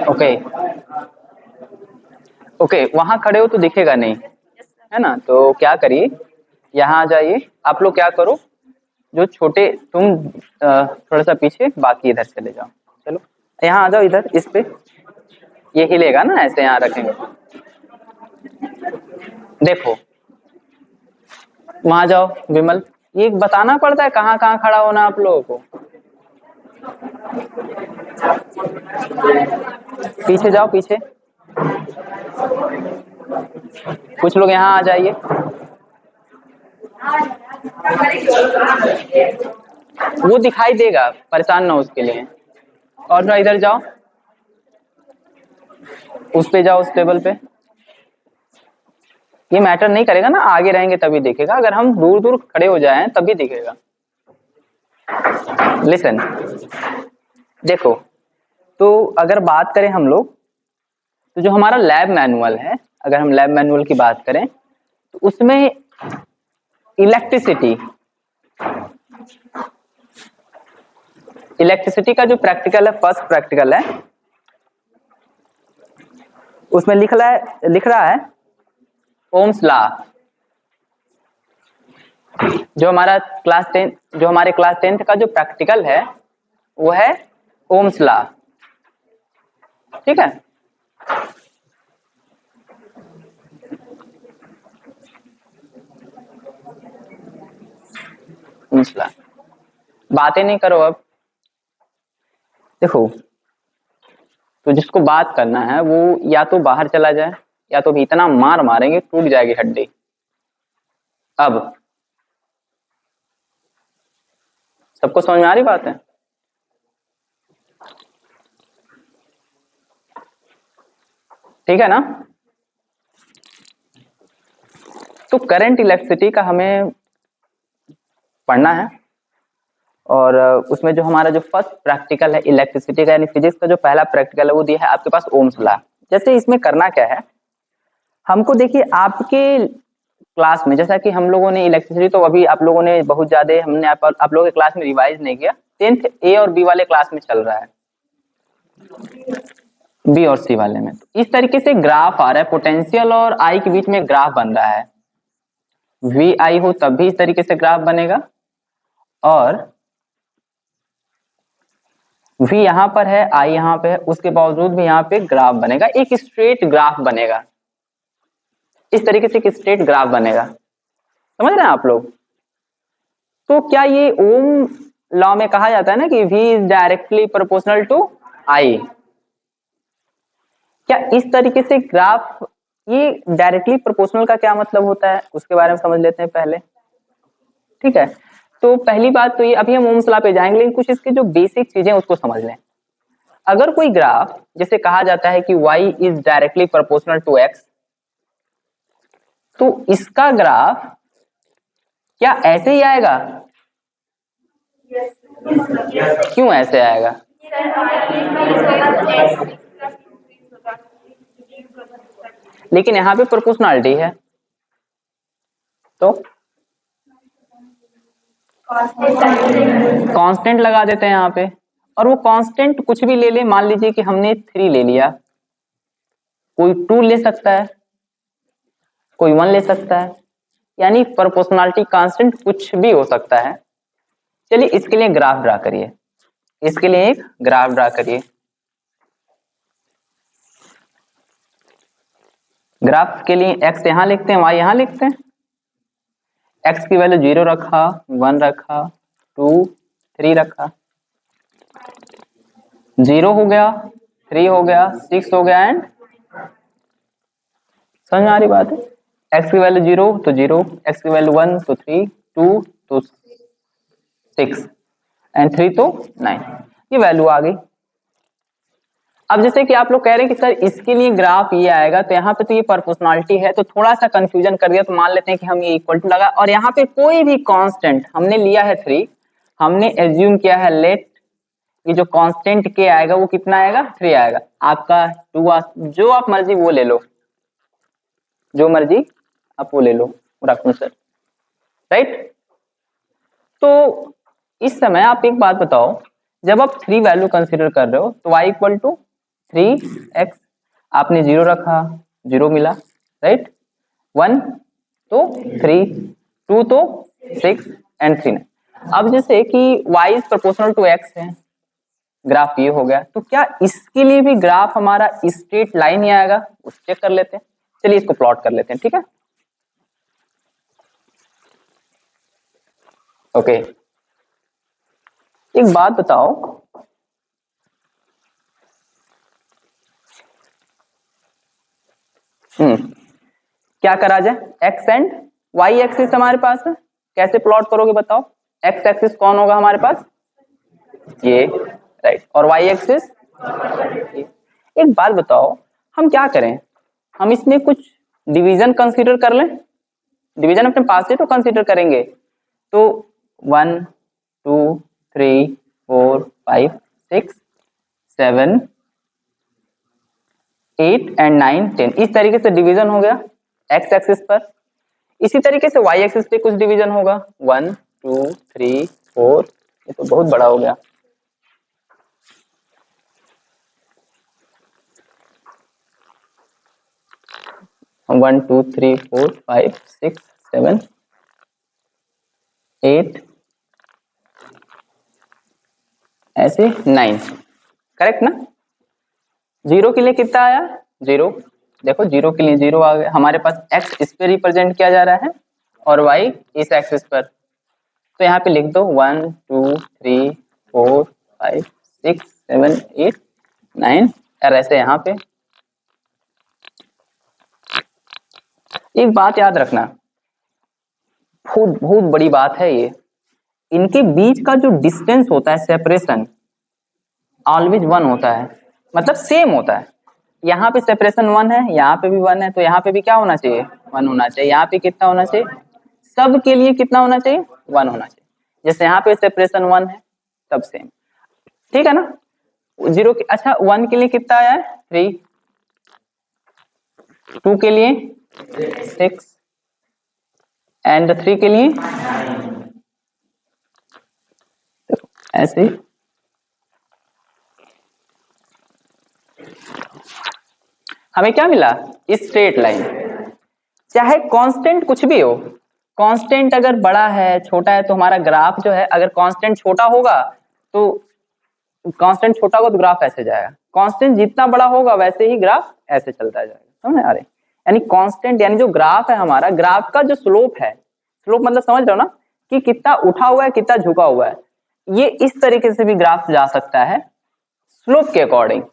Okay okay, वहां खड़े हो तो दिखेगा नहीं, है ना? तो क्या करिए, यहाँ आ जाइए। आप लोग क्या करो, जो छोटे तुम थोड़ा सा पीछे, बाकी इधर चले जाओ। चलो यहाँ आ जाओ, इधर इस पे, ये हिलेगा ना ऐसे, यहाँ रखेंगे। देखो वहां जाओ विमल, ये बताना पड़ता है कहाँ कहाँ खड़ा होना आप लोगों को। पीछे जाओ पीछे, कुछ लोग यहाँ आ जाइए। वो दिखाई देगा, परेशान ना हो उसके लिए। और ना इधर जाओ, उस पे जाओ, उस टेबल पे। ये मैटर नहीं करेगा ना, आगे रहेंगे तभी दिखेगा, अगर हम दूर दूर खड़े हो जाएं तभी दिखेगा। लिसन, देखो, तो अगर बात करें हम लोग, तो जो हमारा लैब मैनुअल है, अगर हम लैब मैनुअल की बात करें तो उसमें इलेक्ट्रिसिटी का जो प्रैक्टिकल है, फर्स्ट प्रैक्टिकल है, उसमें लिख रहा है ओम्स लॉ। जो हमारे क्लास 10th का जो प्रैक्टिकल है वो है ओम्स लॉ, ठीक है? ओम्स लॉ, बातें नहीं करो अब। देखो, तो जिसको बात करना है वो या तो बाहर चला जाए, या तो भी इतना मार मारेंगे टूट जाएगी हड्डी। अब सबको समझ में आ रही बात है? ठीक है ना? तो करंट इलेक्ट्रिसिटी का हमें पढ़ना है, और उसमें जो हमारा जो फर्स्ट प्रैक्टिकल है इलेक्ट्रिसिटी का, यानी फिजिक्स का जो पहला प्रैक्टिकल है, वो दिया है आपके पास ओम्स लॉ। जैसे इसमें करना क्या है, हमको देखिए आपके क्लास में, जैसा कि हम लोगों ने इलेक्ट्रिसिटी तो अभी आप लोगों ने बहुत ज्यादा, हमने आप लोगों के क्लास में रिवाइज नहीं किया, 10th ए और बी वाले क्लास में चल रहा है, बी और सी वाले में। तो इस तरीके से ग्राफ आ रहा है, पोटेंशियल और आई के बीच में ग्राफ बन रहा है। वी आई हो तब भी इस तरीके से ग्राफ बनेगा, और V यहाँ पर है, I यहाँ पे है, उसके बावजूद भी यहाँ पे ग्राफ बनेगा, एक स्ट्रेट ग्राफ बनेगा। इस तरीके से एक स्ट्रेट ग्राफ बनेगा, समझ रहे हैं आप लोग? तो क्या ये ओम लॉ में कहा जाता है ना कि V is directly proportional to I, क्या इस तरीके से ग्राफ, ये डायरेक्टली प्रोपोर्शनल का क्या मतलब होता है उसके बारे में समझ लेते हैं पहले, ठीक है? तो पहली बात तो ये, अभी हम ओम्स लॉ पे जाएंगे, लेकिन कुछ इसके जो बेसिक चीजें उसको समझ लें। अगर कोई ग्राफ, जैसे कहा जाता है कि y is directly proportional to x, तो इसका ग्राफ क्या ऐसे ही आएगा? क्यों ऐसे आएगा? लेकिन यहाँ पे प्रोपोर्शनलिटी है, तो कांस्टेंट लगा देते हैं यहाँ पे, और वो कांस्टेंट कुछ भी ले ले, मान लीजिए कि हमने 3 ले लिया, कोई 2 ले सकता है, कोई 1 ले सकता है, यानी प्रोपोर्शनलिटी कांस्टेंट कुछ भी हो सकता है। चलिए इसके लिए ग्राफ ड्रा करिए, इसके लिए एक ग्राफ ड्रा करिए। ग्राफ के लिए x यहां लिखते हैं, y यहां लिखते हैं। x की वैल्यू 0 रखा, 1 रखा, 2, 3 रखा, 0 हो गया, 3 हो गया, 6 हो गया, एंड समझ में आ रही बात है? x की वैल्यू 0 तो 0, x की वैल्यू 1 तो 3, 2 तो 6, एंड 3 तो 9, ये वैल्यू आ गई। अब जैसे कि आप लोग कह रहे हैं कि सर इसके लिए ग्राफ ये आएगा, तो यहाँ पे तो ये प्रोपोर्शनलिटी है, तो थोड़ा सा कंफ्यूजन कर दिया, तो मान लेते हैं कि हम ये इक्वल टू लगा, और यहाँ पे कोई भी कांस्टेंट हमने लिया है 3, हमने एज्यूम किया है, लेट ये जो कांस्टेंट के आएगा वो कितना आएगा? 3 आएगा। आपका 2, जो आप मर्जी वो ले लो, जो मर्जी आप वो ले लो, रखो सर, राइट? तो इस समय आप एक बात बताओ, जब आप 3 वैल्यू कंसिडर कर रहे हो तो y इक्वल टू 3x, आपने 0 रखा, 0 मिला, राइट। 1 तो 3, 2 तो 6 एंड 3। अब जैसे कि y is proportional to x है, ग्राफ ये हो गया, तो क्या इसके लिए भी ग्राफ हमारा स्ट्रेट लाइन ही आएगा, उस चेक कर लेते हैं। चलिए इसको प्लॉट कर लेते हैं, ठीक है। ओके, एक बात बताओ, क्या करा जाए, एक्स एंड वाई एक्सिस हमारे पास है, कैसे प्लॉट करोगे बताओ। एक्स एक्सिस कौन होगा हमारे पास, ये, राइट, और वाई एक्सिस। एक बात बताओ, हम क्या करें, हम इसमें कुछ डिवीजन कंसीडर कर लें, डिवीजन अपने पास से तो कंसीडर करेंगे। तो 1 2 3 4 5 6 7 8 एंड 9 10, इस तरीके से डिवीजन हो गया एक्स एक्सिस पर। इसी तरीके से वाई एक्सिस पे कुछ डिवीजन होगा, 1 2 3 4, ये तो बहुत बड़ा हो गया। One two three four five six seven 8 ऐसे 9, करेक्ट ना। 0 के लिए कितना आया, 0, देखो 0 के लिए 0 आ गया हमारे पास। x इस पे रिप्रेजेंट किया जा रहा है और y इस एक्सिस पर, तो यहाँ पे लिख दो 1 2 3 4 5 6 7 8 9, और ऐसे यहाँ पे। एक बात याद रखना, बहुत बहुत बड़ी बात है ये, इनके बीच का जो डिस्टेंस होता है, सेपरेशन ऑलवेज 1 होता है, मतलब सेम होता है। यहाँ पे सेपरेशन 1 है, यहाँ पे भी 1 है, तो यहाँ पे भी क्या होना चाहिए, 1 होना चाहिए। यहाँ पे कितना होना चाहिए, सब के लिए कितना होना चाहिए, 1 होना चाहिए। जैसे यहाँ पे सेपरेशन 1 है, सब सेम, ठीक है ना। 0 के, अच्छा 1 के लिए कितना आया है, 3, 2 के लिए 6 एंड 3 के लिए ऐसे। हमें क्या मिला, स्ट्रेट लाइन। चाहे कांस्टेंट कुछ भी हो, कांस्टेंट अगर बड़ा है छोटा है तो हमारा ग्राफ जो है, अगर कांस्टेंट छोटा होगा तो कांस्टेंट छोटा होगा तो ग्राफ ऐसे जाएगा, कांस्टेंट जितना बड़ा होगा वैसे ही ग्राफ ऐसे चलता जाएगा, समझ आ रहे। यानी कांस्टेंट यानी जो ग्राफ है हमारा, ग्राफ का जो स्लोप है, स्लोप मतलब समझ रहे हो ना कि कितना उठा हुआ है कितना झुका हुआ है, ये इस तरीके से भी ग्राफ जा सकता है स्लोप के अकॉर्डिंग।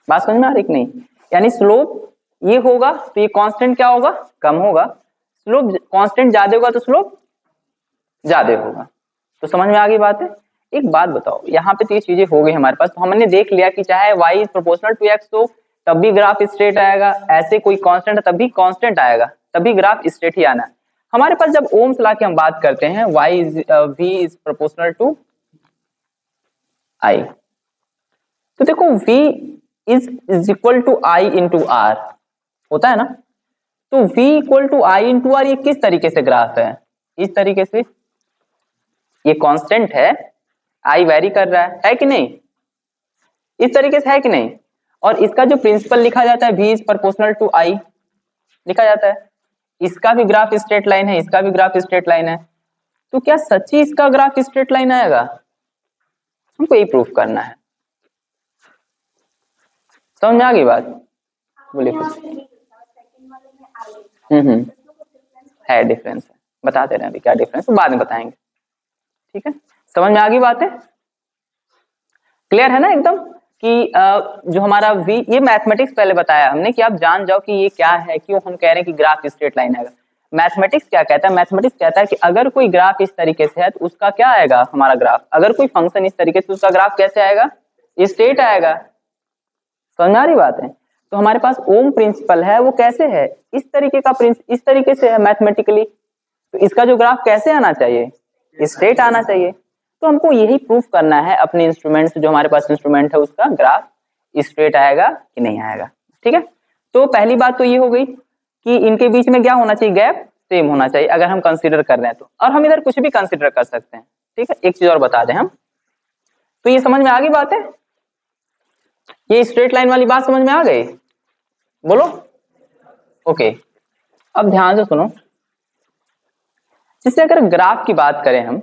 बात समझ में आ रही कि नहीं, यानी स्लोप ये होगा तो ये कांस्टेंट क्या होगा, कम होगा, स्लोप कांस्टेंट ज्यादा होगा तो स्लोप ज्यादा होगा। तो समझ में आ गई बात है। एक बात बताओ, यहाँ पे तो ये चीजें हो गई हमारे पास, तो हमने देख लिया कि चाहे y is proportional to x हो तब भी ग्राफ स्ट्रेट आएगा, ऐसे कोई कांस्टेंट है तब भी कांस्टेंट आएगा, तभी ग्राफ स्ट्रेट ही आना है हमारे पास। जब ओम्स लॉ की हम बात करते हैं, y is v is proportional to i, तो देखो v is equal to i into r होता है ना। तो v equal to i into r, ये किस तरीके से ग्राफ है, इस तरीके से, ये कांस्टेंट है, i वेरी कर रहा है कि नहीं, इस तरीके से है कि नहीं। और इसका जो प्रिंसिपल लिखा जाता है, v is proportional to i लिखा जाता है, इसका भी ग्राफ स्ट्रेट लाइन है, इसका भी ग्राफ स्ट्रेट लाइन है, तो क्या सच्ची इसका ग्राफ स्ट्रेट लाइन आएगा, हमको यही प्रूफ करना है। समझ में आ गई बात, बोलिए कुछ। है डिफरेंस है, बताते रहे अभी क्या डिफरेंस है, बाद में बताएंगे, ठीक है। समझ में आ गई बात है, क्लियर है ना एकदम कि जो हमारा v, ये मैथमेटिक्स पहले बताया हमने कि आप जान जाओ कि ये क्या है, क्यों हम कह रहे हैं कि ग्राफ स्ट्रेट लाइन आएगा। मैथमेटिक्स क्या कहता है, मैथमेटिक्स कहता है कि अगर कोई ग्राफ इस तरीके से है तो उसका क्या आएगा हमारा ग्राफ, अगर कोई फंक्शन इस तरीके से, उसका ग्राफ कैसे आएगा, स्ट्रेट आएगा। समझ आ रही बात है। तो हमारे पास ओम प्रिंसिपल है, वो कैसे है, इस तरीके का इस तरीके से है मैथमेटिकली, तो इसका जो ग्राफ कैसे आना चाहिए, स्ट्रेट आना चाहिए। तो हमको यही प्रूफ करना है अपने इंस्ट्रूमेंट से, जो हमारे पास इंस्ट्रूमेंट है उसका ग्राफ स्ट्रेट आएगा कि नहीं आएगा, ठीक है। तो पहली बात तो ये हो गई कि इनके बीच में क्या होना चाहिए, गैप सेम होना चाहिए अगर हम कंसीडर कर रहे हैं तो, और हम इधर कुछ भी कंसीडर कर सकते हैं, ठीक है। एक चीज और बता दें हम, तो ये समझ में आ गई बात है। ये स्ट्रेट लाइन वाली बात समझ में आ गई? बोलो। ओके, अब ध्यान से सुनो। जैसे अगर ग्राफ की बात करें,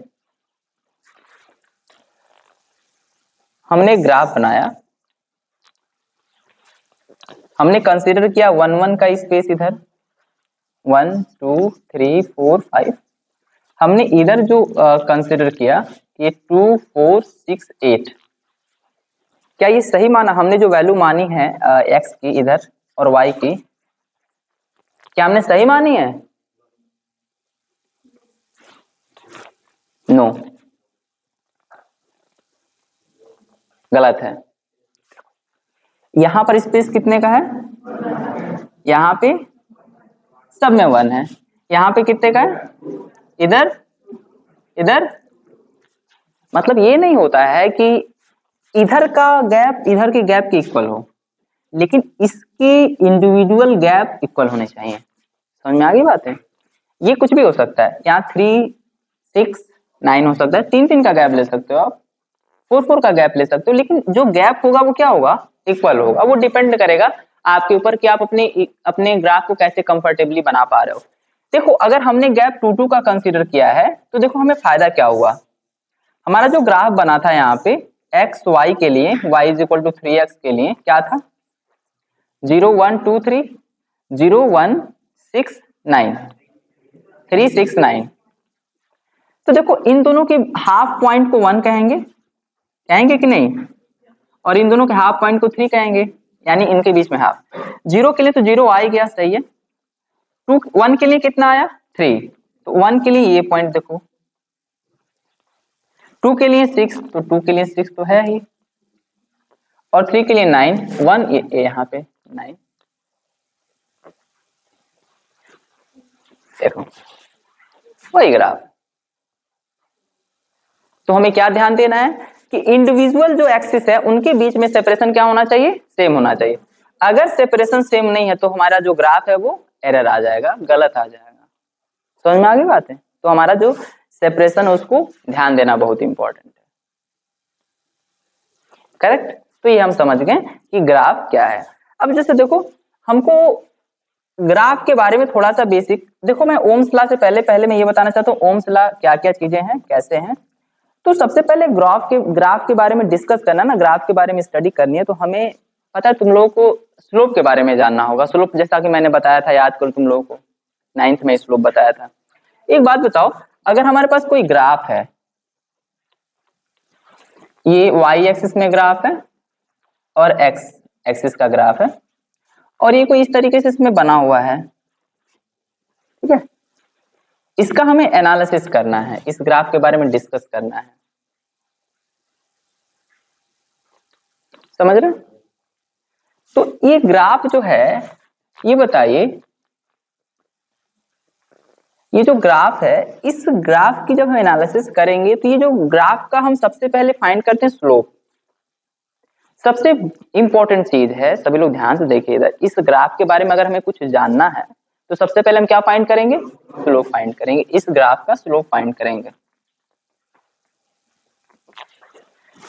हमने ग्राफ बनाया, हमने कंसीडर किया 1 1 का स्पेस इधर 1 2 3 4 5। हमने इधर जो कंसीडर किया ये 2 4 6 8। क्या ये सही माना? हमने जो वैल्यू मानी है एक्स की इधर और वाई की, क्या हमने सही मानी है? नो, गलत है। यहां पर स्पेस कितने का है? यहाँ पे सब में 1 है। यहाँ पे कितने का है? इधर इधर। मतलब ये नहीं होता है कि इधर का गैप इधर के गैप के इक्वल हो, लेकिन इसके इंडिविजुअल गैप इक्वल होने चाहिए। समझ में आ गई बात है? ये कुछ भी हो सकता है, यहाँ 3 6 9 हो सकता है, 3 3 का गैप ले सकते हो आप, 4 4 का गैप ले सकते हो, लेकिन जो गैप होगा वो क्या होगा? इक्वल होगा। वो डिपेंड करेगा आपके ऊपर कि आप अपने ग्राफ को कैसे कंफर्टेबली बना पा रहे हो। देखो, अगर हमने गैप 2 2 का कंसीडर किया है तो देखो हमें फायदा क्या हुआ। हमारा जो ग्राफ बना था यहाँ पे एक्स वाई के लिए, y is equal to 3x के लिए क्या था? 0 1 2 3 0 1 6 9 3 6 9। तो देखो इन दोनों के हाफ पॉइंट को 1 कहेंगे, कहेंगे कि नहीं? और इन दोनों के हाफ पॉइंट को 3 कहेंगे, यानी इनके बीच में हाफ। 0 के लिए तो 0 आ ही गया, सही है। 2 1 के लिए कितना आया? 3। तो 1 के लिए ये पॉइंट देखो, 2 के लिए 6 तो 2 के लिए 6 तो है ही, और 3 के लिए 9 1 यहाँ पे 9। देखो वही ग्राफ। तो हमें क्या ध्यान देना है कि इंडिविजुअल जो एक्सिस है उनके बीच में सेपरेशन क्या होना चाहिए? सेम होना चाहिए। अगर सेपरेशन सेम नहीं है तो हमारा जो ग्राफ है वो एरर आ जाएगा, गलत आ जाएगा। समझ में आ गई बात है? तो हमारा जो सेपरेशन है उसको ध्यान देना बहुत इंपॉर्टेंट है। करेक्ट? तो ये हम समझ गए कि ग्राफ क्या है। अब जैसे देखो, हमको ग्राफ के बारे में थोड़ा सा बेसिक देखो, मैं ओम्स लॉ से पहले मैं ये बताना चाहता हूँ ओम्स लॉ क्या क्या चीजें हैं, कैसे हैं। तो सबसे पहले ग्राफ के बारे में डिस्कस करना ना, ग्राफ के बारे में स्टडी करनी है तो हमें पता है तुम लोगों को स्लोप के बारे में जानना होगा। स्लोप जैसा कि मैंने बताया था, याद करो तुम लोगों को 9th में स्लोप बताया था। एक बात बताओ, अगर हमारे पास कोई ग्राफ है, ये y एक्सिस में ग्राफ है और x एक्सिस का ग्राफ है, और ये कोई इस तरीके से इसमें बना हुआ है, ठीक है? इसका हमें एनालिसिस करना है, इस ग्राफ के बारे में डिस्कस करना है। समझ रहे? तो ये ग्राफ जो है, ये बताइए, ये जो ग्राफ है, इस ग्राफ की जब हम एनालिसिस करेंगे तो ये जो ग्राफ का हम सबसे पहले फाइंड करते हैं स्लोप। सबसे इंपॉर्टेंट चीज है, सभी लोग ध्यान से देखिए इधर, इस ग्राफ के बारे में अगर हमें कुछ जानना है तो सबसे पहले हम क्या फाइंड करेंगे? स्लोप फाइंड करेंगे। इस ग्राफ का स्लोप फाइंड करेंगे।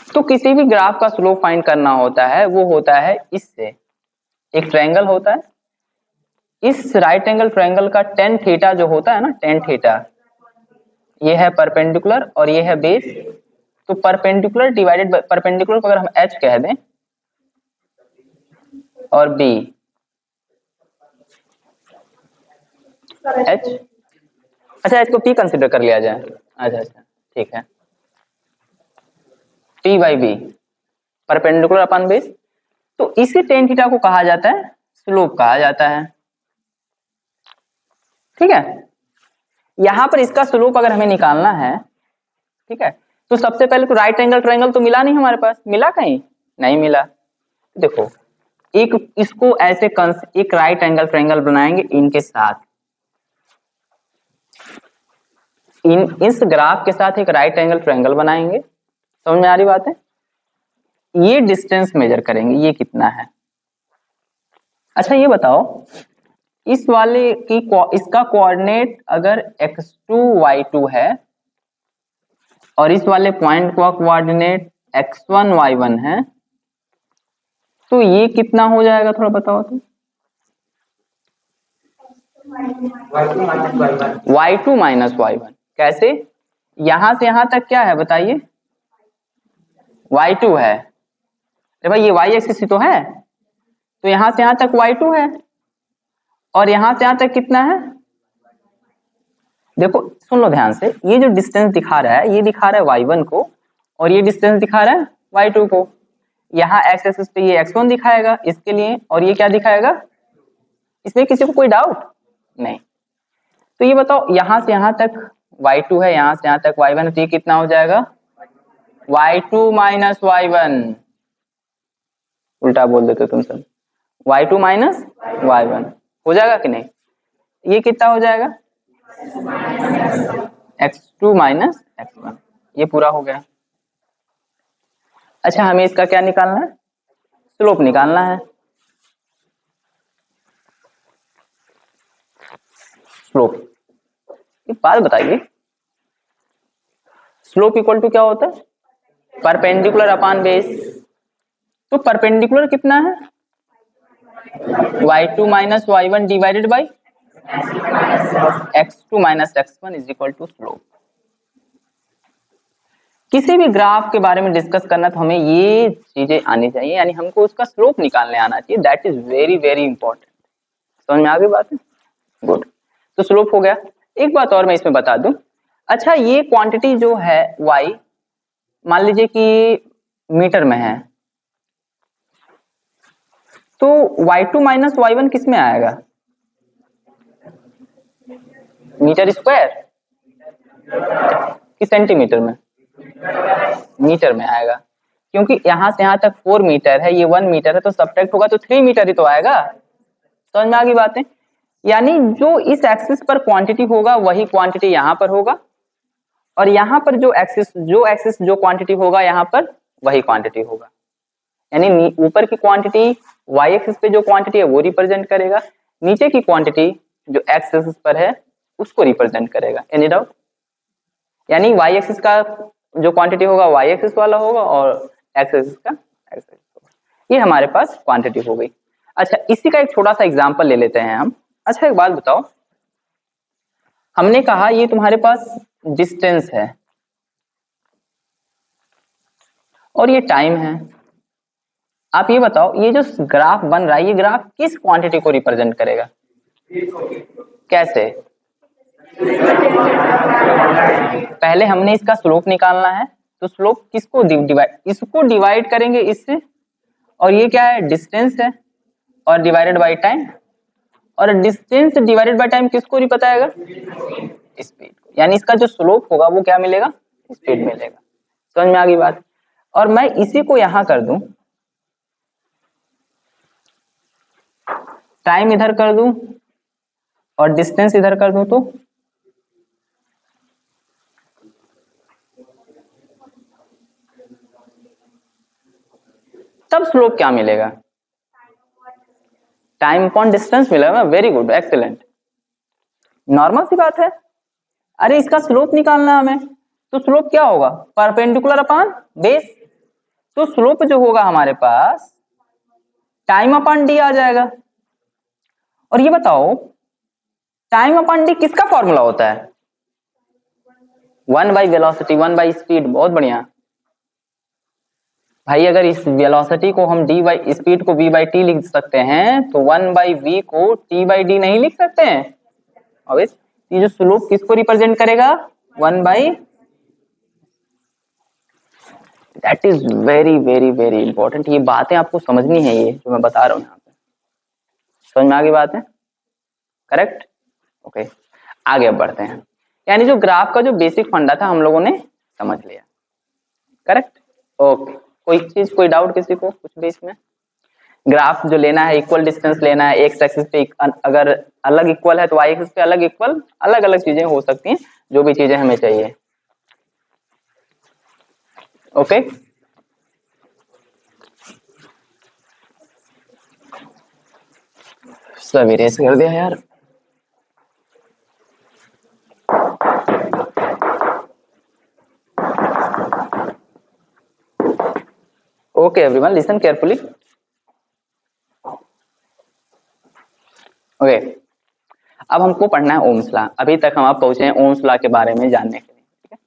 तो किसी भी ग्राफ का स्लोप फाइंड करना होता है, वो होता है इससे, एक ट्रायंगल होता है, इस राइट एंगल ट्रायंगल का टेन थीटा जो होता है ना, टेन थीटा, ये है परपेंडिकुलर और ये है बेस। तो परपेंडिकुलर डिवाइडेड बाय परपेंडिकुलर को अगर हम h कह दें और b h, अच्छा h को p कंसिडर कर लिया जाए। अच्छा अच्छा ठीक है, p by b perpendicular upon base. तो इसी टेन थीटा को कहा जाता है स्लोप कहा जाता है, ठीक है? यहां पर इसका स्लोप अगर हमें निकालना है, ठीक है, तो सबसे पहले तो राइट एंगल ट्रायंगल तो मिला नहीं हमारे पास, मिला कहीं? नहीं मिला। देखो एक इसको ऐसे एक राइट एंगल ट्रायंगल बनाएंगे इनके साथ, इस ग्राफ के साथ एक राइट एंगल ट्रायंगल बनाएंगे। समझ में आ रही बात है? ये डिस्टेंस मेजर करेंगे, ये कितना है। अच्छा ये बताओ, इस वाले की इसका कोऑर्डिनेट अगर x2 y2 है और इस वाले पॉइंट का कोऑर्डिनेट x1 y1 है, तो ये कितना हो जाएगा थोड़ा बताओ तो। y2 माइनस y1 कैसे? यहां से यहां तक क्या है बताइए? y2 है। अरे भाई ये y एक्सिस ही तो है, तो यहां से यहां तक y2 है और यहां से यहां तक कितना है? देखो सुन लो ध्यान से, ये जो डिस्टेंस दिखा रहा है ये दिखा रहा है y1 को और ये डिस्टेंस दिखा रहा है y2 को। यहाँ x एक्सिस पे ये x1 दिखाएगा इसके लिए और ये क्या दिखाएगा? इसमें किसी को कोई डाउट नहीं? तो ये बताओ यहां से यहां तक y2 है, यहां से यहां तक y1 है, तो ये कितना हो जाएगा? y2 minus y1। उल्टा बोल देते तुम सब, y2 माइनस y1 हो जाएगा कि नहीं? ये कितना हो जाएगा? x2 minus x1। ये पूरा हो गया। अच्छा हमें इसका क्या निकालना है? स्लोप निकालना है। स्लोप, एक बात बताइए, स्लोप इक्वल टू क्या होता है? Perpendicular upon base. तो परपेंडिकुलर कितना है? y2 minus y1 divided by x2 minus x1 is equal to slope. किसी भी ग्राफ के बारे में डिस्कस करना तो हमें ये चीजें आनी चाहिए, यानी हमको उसका स्लोप निकालने आना चाहिए। That is very very important. समझ में आ गई बात है? गुड। तो स्लोप हो गया। एक बात और मैं इसमें बता दूं, अच्छा ये क्वांटिटी जो है y, मान लीजिए कि मीटर में है, तो y2 माइनस y1 किस में आएगा? मीटर स्क्वायर कि सेंटीमीटर में? मीटर में आएगा, क्योंकि यहां से यहां तक 4 मीटर है, ये 1 मीटर है, तो सब्ट्रैक्ट होगा तो 3 मीटर ही तो आएगा। समझ में आ गई बातें? यानी जो इस एक्सिस पर क्वांटिटी होगा वही क्वांटिटी यहां पर होगा और यहां पर जो एक्सिस जो क्वांटिटी होगा यहां पर वही क्वांटिटी होगा। यानी ऊपर की क्वांटिटी y एक्सिस पे जो क्वांटिटी है वो रिप्रेजेंट करेगा, नीचे की क्वांटिटी जो x एक्सिस पर है उसको रिप्रेजेंट करेगा। Any doubt? यानी y एक्सिस का जो क्वांटिटी होगा y एक्सिस वाला होगा और x एक्सिस का x एक्सिस होगा। ये हमारे पास क्वांटिटी हो गई। अच्छा इसी का एक छोटा सा एग्जांपल ले लेते हैं हम। अच्छा एक बात बताओ, हमने कहा ये तुम्हारे पास डिस्टेंस है और ये टाइम है। आप ये बताओ ये जो ग्राफ बन रहा है ये ग्राफ किस क्वांटिटी को रिप्रेजेंट करेगा? कैसे? पहले हमने इसका स्लोप निकालना है, तो स्लोप किसको डिवाइड, इसको डिवाइड करेंगे इससे, और ये क्या है? डिस्टेंस है और डिवाइडेड बाय टाइम, और डिस्टेंस डिवाइडेड बाय टाइम किसको नहीं बताएगा? स्पीड को। यानी इसका जो स्लोप होगा वो क्या मिलेगा? स्पीड मिलेगा। समझ में आ गई बात? और मैं इसी को यहां कर दूं, टाइम इधर कर दूं और डिस्टेंस इधर कर दूं, तो तब स्लोप क्या मिलेगा? टाइम अपॉन डिस्टेंस मिलेगा। वेरी गुड, एक्सीलेंट, नॉर्मल सी बात है। अरे इसका स्लोप निकालना है हमें, तो स्लोप क्या होगा? Perpendicular upon base. तो स्लोप जो होगा हमारे पास टाइम अपॉन डी आ जाएगा। और ये बताओ टाइम अपॉन डी किसका फॉर्मूला होता है? 1 बाई वेलोसिटी, 1 बाई स्पीड। बहुत बढ़िया भाई, अगर इस वेलोसिटी को हम डी बाई स्पीड को v बाई टी लिख सकते हैं तो 1 बाई वी को t बाई डी नहीं लिख सकते हैं? और ये जो स्लोप किसको रिप्रेजेंट करेगा? 1 by. That is very very very important. ये बातें आपको समझनी है, ये जो मैं बता रहा हूँ यहाँ पे। समझ में आ गई बात है? करेक्ट? ओके, आगे अब बढ़ते हैं। यानी जो ग्राफ का जो बेसिक फंडा था हम लोगों ने समझ लिया। करेक्ट? ओके, कोई चीज, कोई डाउट किसी को कुछ भी इसमें? ग्राफ जो लेना है, इक्वल डिस्टेंस लेना है, एक्स एक्सिस पे अगर अलग इक्वल है तो वाई एक्सिस पे अलग इक्वल, अलग अलग चीजें हो सकती हैं, जो भी चीजें हमें चाहिए। ओके, सब इरेज कर दिया यार। Okay everyone, listen carefully. Okay, अब हमको पढ़ना है ओम्स लॉ। अभी तक हम आप पहुंचे हैं ओम्स लॉ के बारे में जानने के लिए। ठीक है,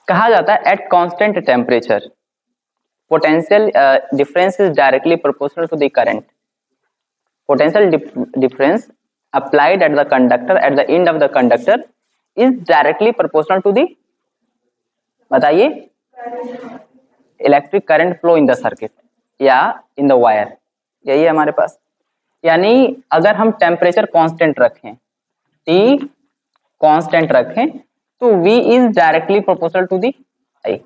कहा जाता है at constant temperature potential difference is directly proportional to the current. Potential difference applied at the conductor at the end of the conductor is directly proportional to the, बताइए, electric current flow in the circuit या in the wire. यही है हमारे पास। यानी अगर हम temperature constant रखें, T constant रखें, तो V is directly proportional to the I।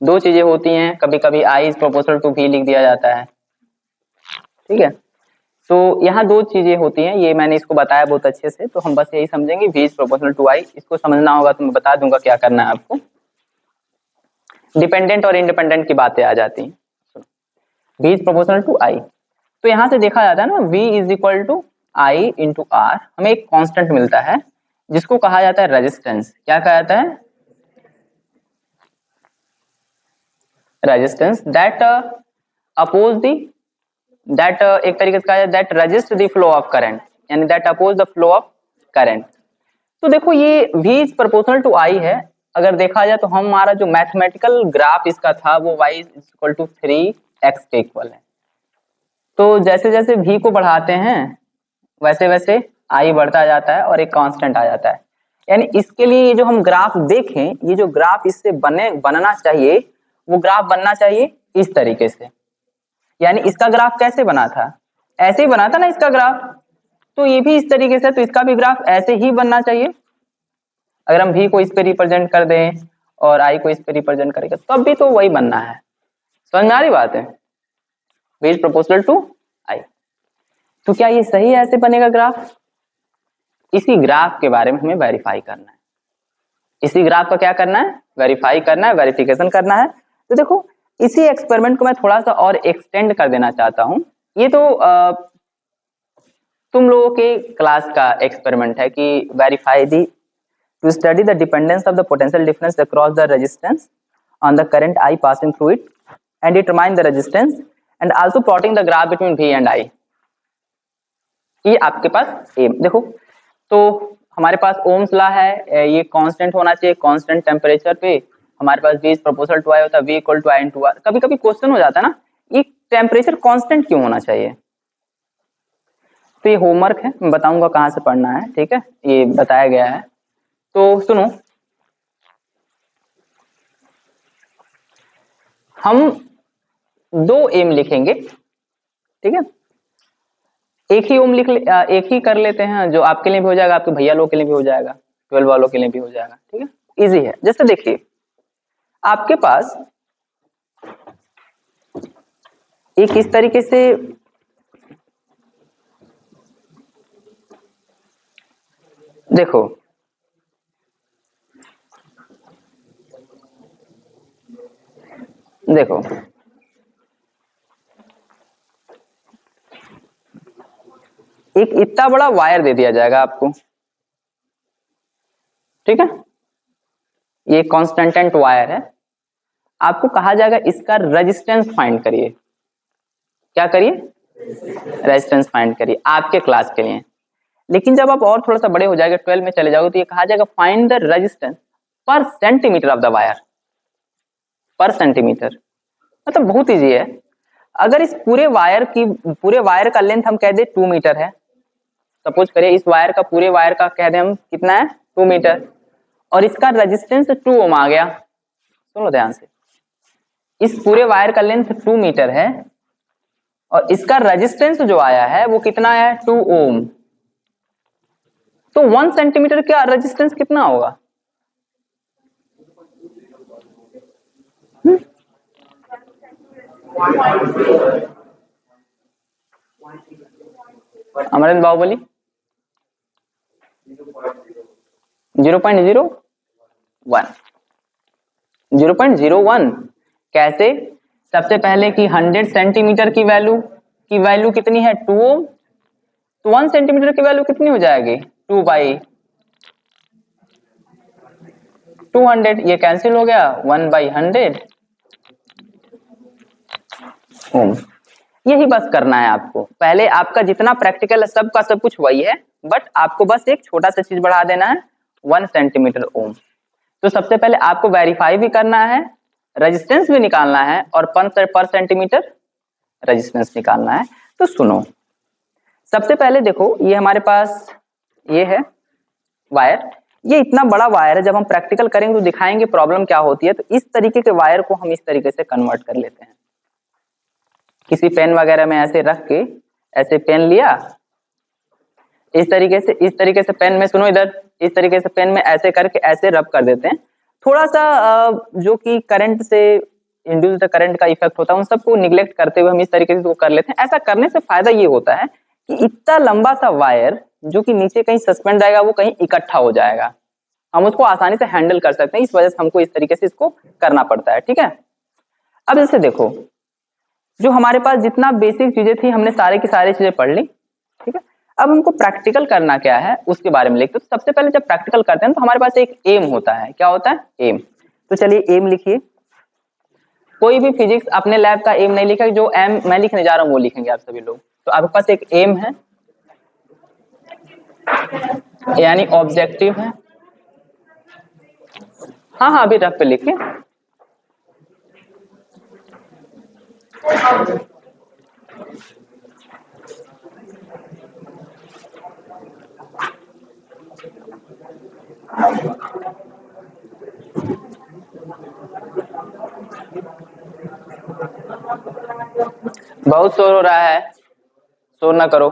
दो चीजें होती हैं, कभी कभी I is proportional to V लिख दिया जाता है। ठीक है, तो यहाँ दो चीजें होती हैं, ये मैंने इसको बताया बहुत अच्छे से, तो हम बस यही समझेंगे V is proportional to I। इसको समझना होगा तो मैं बता दूंगा क्या करना है आपको। डिपेंडेंट और इंडिपेंडेंट की बातें आ जाती हैं। V is proportional to I, तो यहां से देखा जाता है ना, V is equal to I into R। हमें एक कांस्टेंट मिलता है जिसको कहा जाता है रेजिस्टेंस। क्या कहा जाता है? Resistance that oppose the, that एक तरीके से कहा जाए that resist the flow of current, यानी that oppose the flow of current. तो देखो ये V is proportional to I है। अगर देखा जाए तो हमारा जो मैथमेटिकल ग्राफ इसका था वो y is equal to 3x के इक्वल है। तो जैसे जैसे V को बढ़ाते हैं वैसे वैसे I बढ़ता जाता है और एक कांस्टेंट आ जाता है। यानी इसके लिए ये जो हम ग्राफ देखें, ये जो ग्राफ इससे बनना चाहिए, वो ग्राफ बनना चाहिए इस तरीके से। यानी इसका ग्राफ कैसे बना था? ऐसे ही बना था ना इसका ग्राफ, तो ये भी इस तरीके से, तो इसका भी ग्राफ ऐसे ही बनना चाहिए। अगर हम V को इस पे रिप्रेजेंट कर दें और I को इस पे रिप्रेजेंट करेंगे तब भी तो वही बनना है। समझ में आ रही बात है? V is proportional to I। तो क्या ये सही है ऐसे बनेगा ग्राफ? इसी ग्राफ के बारे में हमें वेरीफाई करना है। इसी ग्राफ का क्या करना है? वेरीफाई करना है, वेरिफिकेशन करना है। तो देखो इसी एक्सपेरिमेंट को मैं थोड़ा सा और एक्सटेंड कर देना चाहता हूं। ये तो तुम लोगों के क्लास का एक्सपेरिमेंट है कि verify the to study the dependence of the potential difference across the resistance on the current I passing through it and determine the resistance and also plotting the graph between V and I। ये आपके पास M देखो, तो हमारे पास Ohm's law है, ये constant होना चाहिए, constant temperature पे हमारे पास V is proportional to I होता है, V equal to I into R। कभी कभी क्वेश्चन हो जाता है ना, ये टेम्परेचर कांस्टेंट क्यों होना चाहिए? तो ये होमवर्क है, मैं बताऊंगा कहाँ से पढ़ना है। ठीक है, ये बताया गया है। तो सुनो, हम दो एम लिखेंगे। ठीक है, एक ही ओम एक ही कर लेते हैं, जो आपके लिए भी हो जाएगा, आपके भैया लोग के लिए भी हो जाएगा, 12 वालों के लिए भी हो जाएगा। ठीक है, इजी है। जैसे देखिए आपके पास एक इस तरीके से देखो, देखो एक इतना बड़ा वायर दे दिया जाएगा आपको। ठीक है, ये कांस्टेंट वायर है, आपको कहा जाएगा इसका रेजिस्टेंस फाइंड करिए। क्या करिए? रेजिस्टेंस फाइंड करिए आपके क्लास के लिए। लेकिन जब आप और थोड़ा सा बड़े हो जाएंगे, 12 में चले जाओगे, तो ये कहा जाएगा फाइंड द रेजिस्टेंस पर सेंटीमीटर ऑफ द वायर। पर सेंटीमीटर मतलब बहुत इजी है। अगर इस पूरे वायर का लेंथ हम कह दे 2 मीटर है, सपोज करिए इस वायर का, पूरे वायर का कह दे हम कितना है, 2 मीटर, और इसका रेजिस्टेंस 2 ओम आ गया। सुनो ध्यान से, इस पूरे वायर का लेंथ 2 मीटर है और इसका रेजिस्टेंस जो आया है वो कितना है, 2 ओम। तो 1 सेंटीमीटर का रेजिस्टेंस कितना होगा? अमरेंद्र बाहुबली 0.01 0.01 कैसे? सबसे पहले कि 100 सेंटीमीटर की वैल्यू कितनी है, 2 ओम। तो 1 सेंटीमीटर की वैल्यू कितनी हो जाएगी, 2 बाई 200। ये कैंसिल हो गया, 1 बाई 100 ओम। यही बस करना है आपको। पहले आपका जितना प्रैक्टिकल है सब का सब कुछ वही है, बट आपको बस एक छोटा सा चीज बढ़ा देना है, 1 सेंटीमीटर ओम। तो सबसे पहले आपको वेरीफाई भी करना है, रेजिस्टेंस भी निकालना है, और पर सेंटीमीटर रेजिस्टेंस निकालना है। तो सुनो, सबसे पहले देखो, ये हमारे पास ये है वायर। ये इतना बड़ा वायर है, जब हम प्रैक्टिकल करेंगे तो दिखाएंगे प्रॉब्लम क्या होती है। तो इस तरीके के वायर को हम इस तरीके से कन्वर्ट कर लेते हैं, किसी पेन वगैरह में ऐसे रख के, ऐसे पेन लिया इस तरीके से पेन में, सुनो इधर, इस तरीके से पेन में ऐसे करके ऐसे रब कर देते हैं। थोड़ा सा जो कि करंट से इंड्यूस्ड करंट का इफेक्ट होता है, उन सबको निग्लेक्ट करते हुए हम इस तरीके से वो कर लेते हैं। ऐसा करने से फायदा ये होता है कि इतना लंबा सा वायर जो कि नीचे कहीं सस्पेंड जाएगा, वो कहीं इकट्ठा हो जाएगा, हम उसको आसानी से हैंडल कर सकते हैं। इस वजह से हमको इस तरीके से इसको करना पड़ता है, ठीक है। अब इसे देखो, जो हमारे पास जितना बेसिक चीजें थी हमने सारे की सारी चीजें पढ़ ली, ठीक है। अब हमको प्रैक्टिकल करना क्या है उसके बारे में लिखते। तो सबसे पहले जब प्रैक्टिकल करते हैं तो हमारे पास एक एम होता है। क्या होता है? एम। तो चलिए एम लिखिए। कोई भी फिजिक्स अपने लैब का एम नहीं लिखा, जो एम मैं लिखने जा रहा हूँ वो लिखेंगे आप सभी लोग। तो आपके पास एक एम है, यानी ऑब्जेक्टिव है। हाँ हाँ, अभी रफ पे लिखिए। बहुत शोर हो रहा है, शोर ना करो।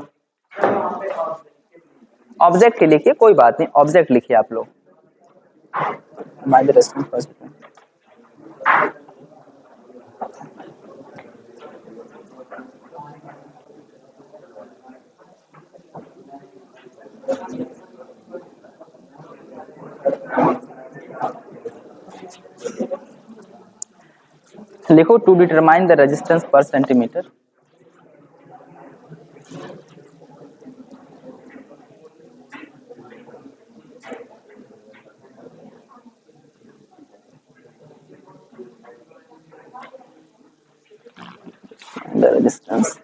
ऑब्जेक्ट ही लिखिए, कोई बात नहीं, ऑब्जेक्ट लिखिए आप लोग। By the restaurant first. लिखो, टू डिटरमाइन द रेजिस्टेंस पर centimetre. The resistance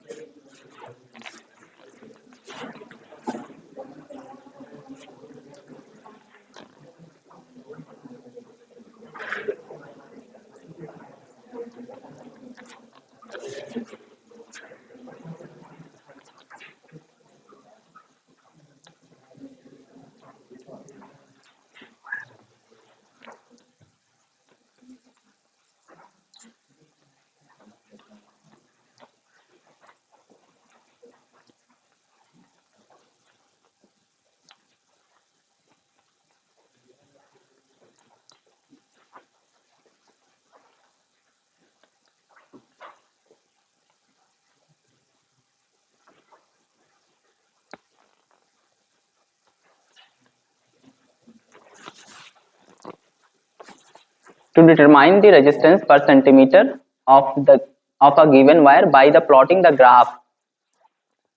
to determine the resistance per centimeter of a given wire by the plotting the graph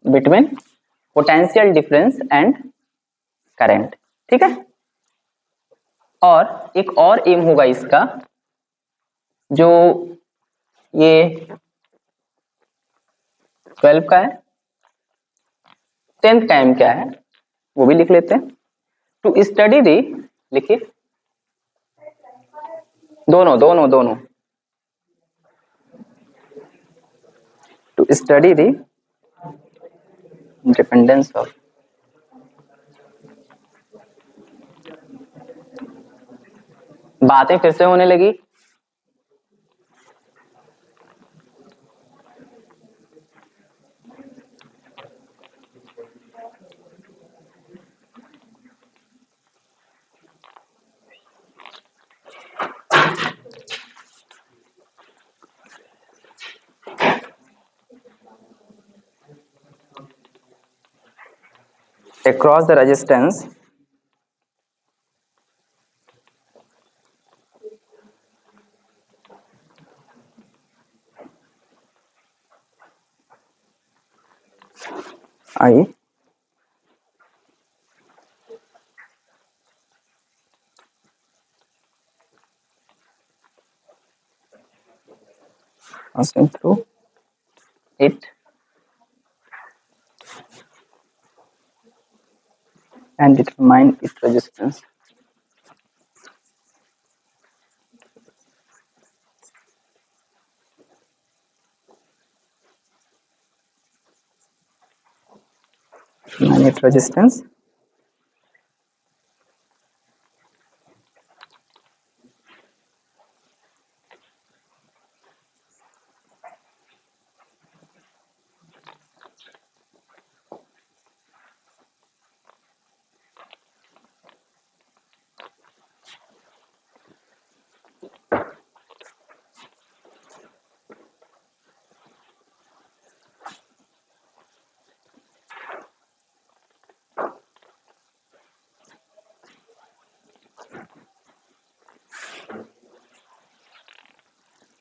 between potential difference and current, ठीक है। और एक और M होगा इसका, जो ये 12 का है। 10th का एम क्या है वो भी लिख लेते हैं। टू स्टडी दी, लिखिए, दोनों दोनों दोनों। To study the dependence of, बातें फिर से होने लगी। across the resistance I passing through it and determine its resistance. Determine its resistance.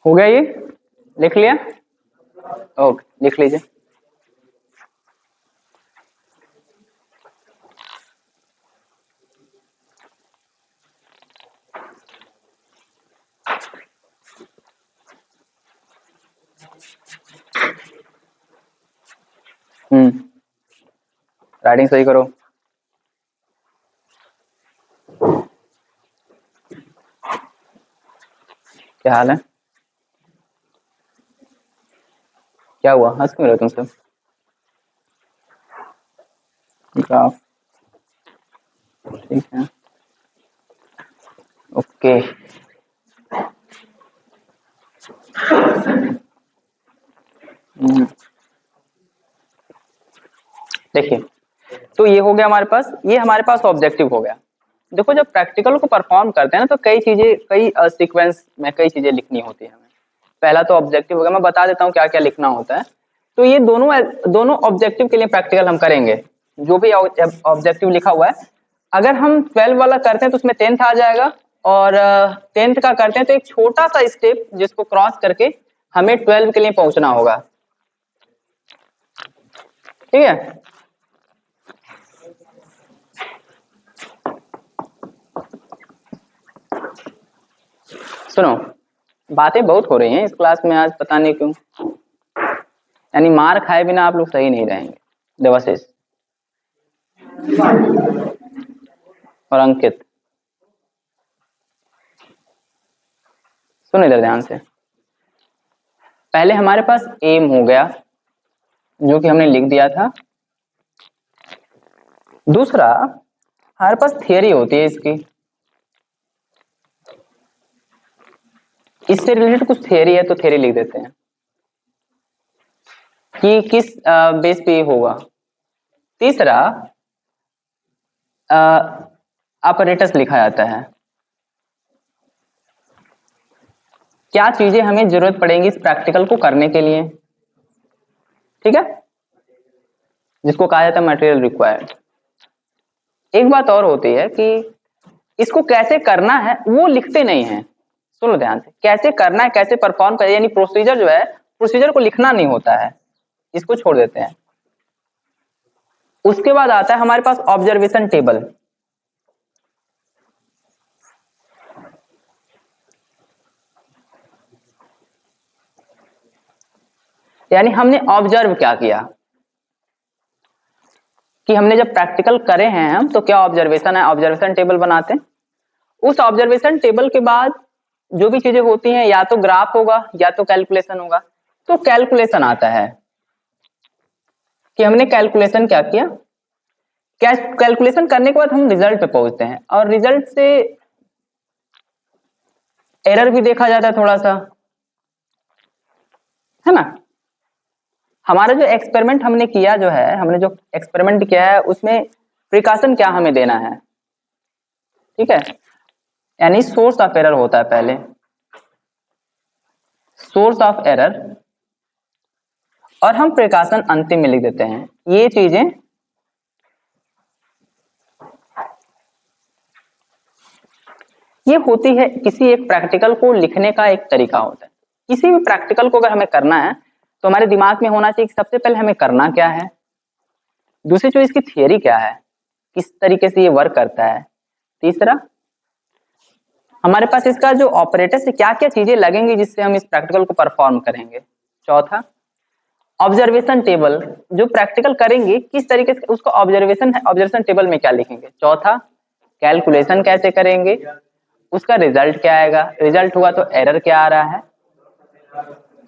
हो गया, ये लिख लिया? ओके, लिख लीजिए। राइटिंग सही करो। क्या हाल है? क्या हुआ, हंस क्यों रहे तुम सब? ग्राफ, ठीक है, ओके। देखिए, तो ये हो गया हमारे पास, ये हमारे पास ऑब्जेक्टिव हो गया। देखो, जब प्रैक्टिकल को परफॉर्म करते हैं ना, तो कई चीजें, कई सीक्वेंस में कई चीजें लिखनी होती है हमें। पहला तो ऑब्जेक्टिव हो गया, मैं बता देता हूँ क्या क्या लिखना होता है। तो ये दोनों ऑब्जेक्टिव के लिए प्रैक्टिकल हम करेंगे। जो भी ऑब्जेक्टिव लिखा हुआ है, अगर हम 12 वाला करते हैं तो उसमें 10th आ जाएगा, और 10th का करते हैं तो एक छोटा सा स्टेप जिसको क्रॉस करके हमें 12 के लिए पहुंचना होगा। ठीक है, सुनो, बातें बहुत हो रही हैं इस क्लास में आज, पता नहीं क्यों। यानी मार खाए बिना आप लोग सही नहीं रहेंगे। देवाशीष और अंकित, सुनो इधर ध्यान से। पहले हमारे पास एम हो गया, जो कि हमने लिख दिया था। दूसरा, हमारे पास थियरी होती है इसकी, इससे रिलेटेड कुछ थियरी है तो थियरी लिख देते हैं कि किस बेस पे होगा। तीसरा, ऑपरेटर्स लिखा जाता है, क्या चीजें हमें जरूरत पड़ेंगी इस प्रैक्टिकल को करने के लिए। ठीक है, जिसको कहा जाता है मटेरियल रिक्वायर्ड। एक बात और होती है कि इसको कैसे करना है वो लिखते नहीं है। सुनो ध्यान से, कैसे करना है, कैसे परफॉर्म करें, यानी प्रोसीजर जो है, प्रोसीजर को लिखना नहीं होता है, इसको छोड़ देते हैं। उसके बाद आता है हमारे पास ऑब्जर्वेशन टेबल। यानी हमने ऑब्जर्व क्या किया, कि हमने जब प्रैक्टिकल करे हैं हम, तो क्या ऑब्जर्वेशन है, ऑब्जर्वेशन टेबल बनाते हैं। उस ऑब्जर्वेशन टेबल के बाद जो भी चीजें होती हैं, या तो ग्राफ होगा या तो कैलकुलेशन होगा। तो कैलकुलेशन आता है कि हमने कैलकुलेशन क्या किया। कैलकुलेशन करने के बाद हम रिजल्ट पे पहुंचते हैं, और रिजल्ट से एरर भी देखा जाता है थोड़ा सा, है ना। हमारा जो एक्सपेरिमेंट हमने किया, जो है हमने जो एक्सपेरिमेंट किया है, उसमें प्रिकॉशन क्या हमें देना है। ठीक है, यानी सोर्स ऑफ एरर होता है पहले, सोर्स ऑफ एरर, और हम प्रिकॉशन अंतिम में लिख देते हैं। ये चीजें ये होती है, किसी एक प्रैक्टिकल को लिखने का एक तरीका होता है। किसी भी प्रैक्टिकल को अगर हमें करना है तो हमारे दिमाग में होना चाहिए कि सबसे पहले हमें करना क्या है, दूसरी चीज इसकी थियरी क्या है, किस तरीके से ये वर्क करता है। तीसरा, हमारे पास इसका जो ऑपरेटर से क्या क्या चीजें लगेंगी जिससे हम इस प्रैक्टिकल को परफॉर्म करेंगे। चौथा, ऑब्जर्वेशन टेबल जो प्रैक्टिकल करेंगे किस तरीके से उसको ऑब्जर्वेशन टेबल में क्या लिखेंगे। चौथा, कैलकुलेशन कैसे करेंगे, उसका रिजल्ट क्या आएगा, रिजल्ट हुआ तो एरर क्या आ रहा है।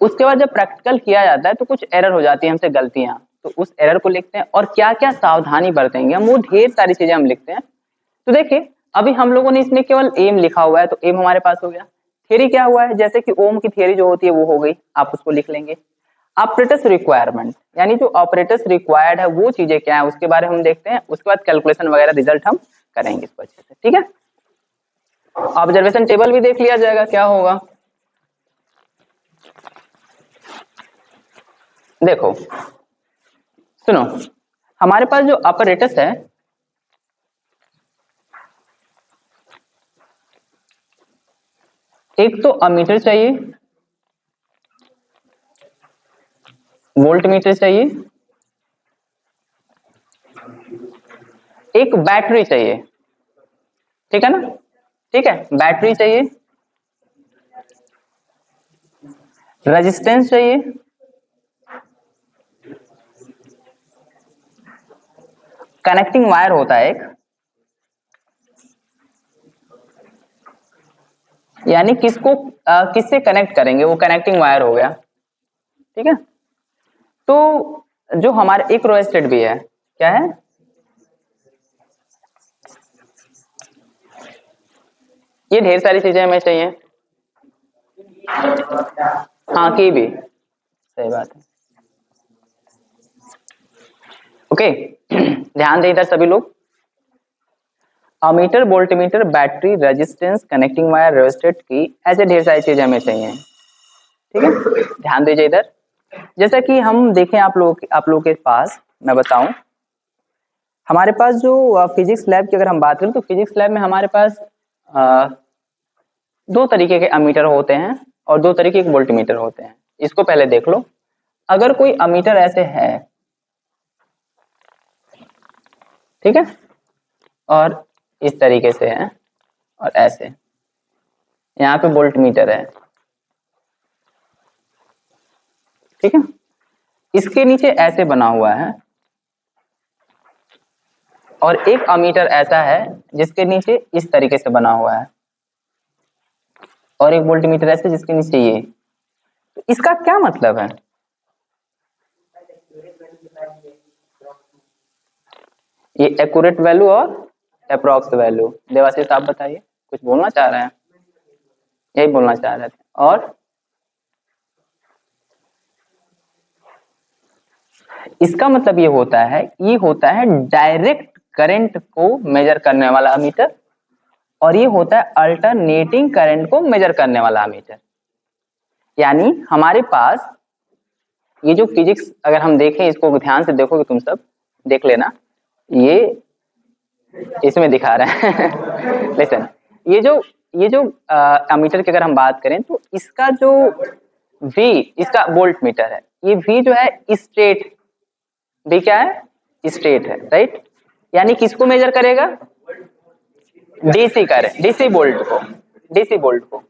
उसके बाद जब प्रैक्टिकल किया जाता है तो कुछ एरर हो जाती है हमसे, गलतियां, तो उस एरर को लिखते हैं और क्या क्या सावधानी बरतेंगे हम, वो ढेर सारी चीजें हम लिखते हैं। तो देखिए अभी हम लोगों ने इसमें केवल एम लिखा हुआ है, तो एम हमारे पास हो गया। थियरी क्या हुआ है, जैसे कि ओम की थियरी जो होती है वो हो गई, आप उसको लिख लेंगे। ऑपरेटर्स रिक्वायरमेंट यानी जो ऑपरेटर्स रिक्वायर्ड है वो चीजें क्या है उसके बारे में हम देखते हैं। उसके बाद कैलकुलेशन वगैरह रिजल्ट हम करेंगे इसको अच्छे से, ठीक है। ऑब्जर्वेशन टेबल भी देख लिया जाएगा क्या होगा। देखो सुनो, हमारे पास जो ऑपरेटर्स है, एक तो अमीटर चाहिए, वोल्ट मीटर चाहिए, एक बैटरी चाहिए, ठीक है ना, ठीक है, बैटरी चाहिए, रेजिस्टेंस चाहिए, कनेक्टिंग वायर होता है एक, यानी किसको किससे कनेक्ट करेंगे वो कनेक्टिंग वायर हो गया, ठीक है। तो जो हमारे एक रोस्टेड भी है, क्या है, ये ढेर सारी चीजें हमें चाहिए। हाँ की भी सही बात है, ओके। ध्यान दे इधर सभी लोग, ammeter, voltmeter, battery, resistance, connecting wire, rested की, ऐसे ढेर सारी चीजें हमें चाहिए, ठीक है। ध्यान दीजिए इधर, जैसा कि हम देखें आप लोगों के पास, मैं बताऊं, हमारे पास जो फिजिक्स लैब की अगर हम बात करें तो फिजिक्स लैब में हमारे पास दो तरीके के अमीटर होते हैं और दो तरीके के वोल्टमीटर होते हैं। इसको पहले देख लो, अगर कोई अमीटर ऐसे है, ठीक है, और इस तरीके से है और ऐसे, यहाँ पे वोल्टमीटर है, ठीक है, इसके नीचे ऐसे बना हुआ है, और एक अमीटर ऐसा है जिसके नीचे इस तरीके से बना हुआ है, और एक वोल्टमीटर ऐसे जिसके नीचे ये। तो इसका क्या मतलब है, ये एक्यूरेट वैल्यू और अप्रॉक्स वैल्यू। देवाशीष आप बताइए, कुछ बोलना चाह रहे हैं, यही बोलना चाह रहे थे। और इसका मतलब ये होता है डायरेक्ट करंट को मेजर करने वाला अमीटर, और ये होता है अल्टरनेटिंग करंट को मेजर करने वाला अमीटर। यानी हमारे पास ये जो फिजिक्स अगर हम देखें, इसको ध्यान से देखोगे, तुम सब देख लेना, ये इसमें दिखा रहे हैं लेसन, ये जो अमीटर की अगर हम बात करें तो इसका जो V, इसका वोल्ट मीटर है, ये V जो है स्ट्रेट, V क्या है, स्ट्रेट है, राइट। यानी किसको मेजर करेगा, डीसी करंट, डीसी वोल्ट को।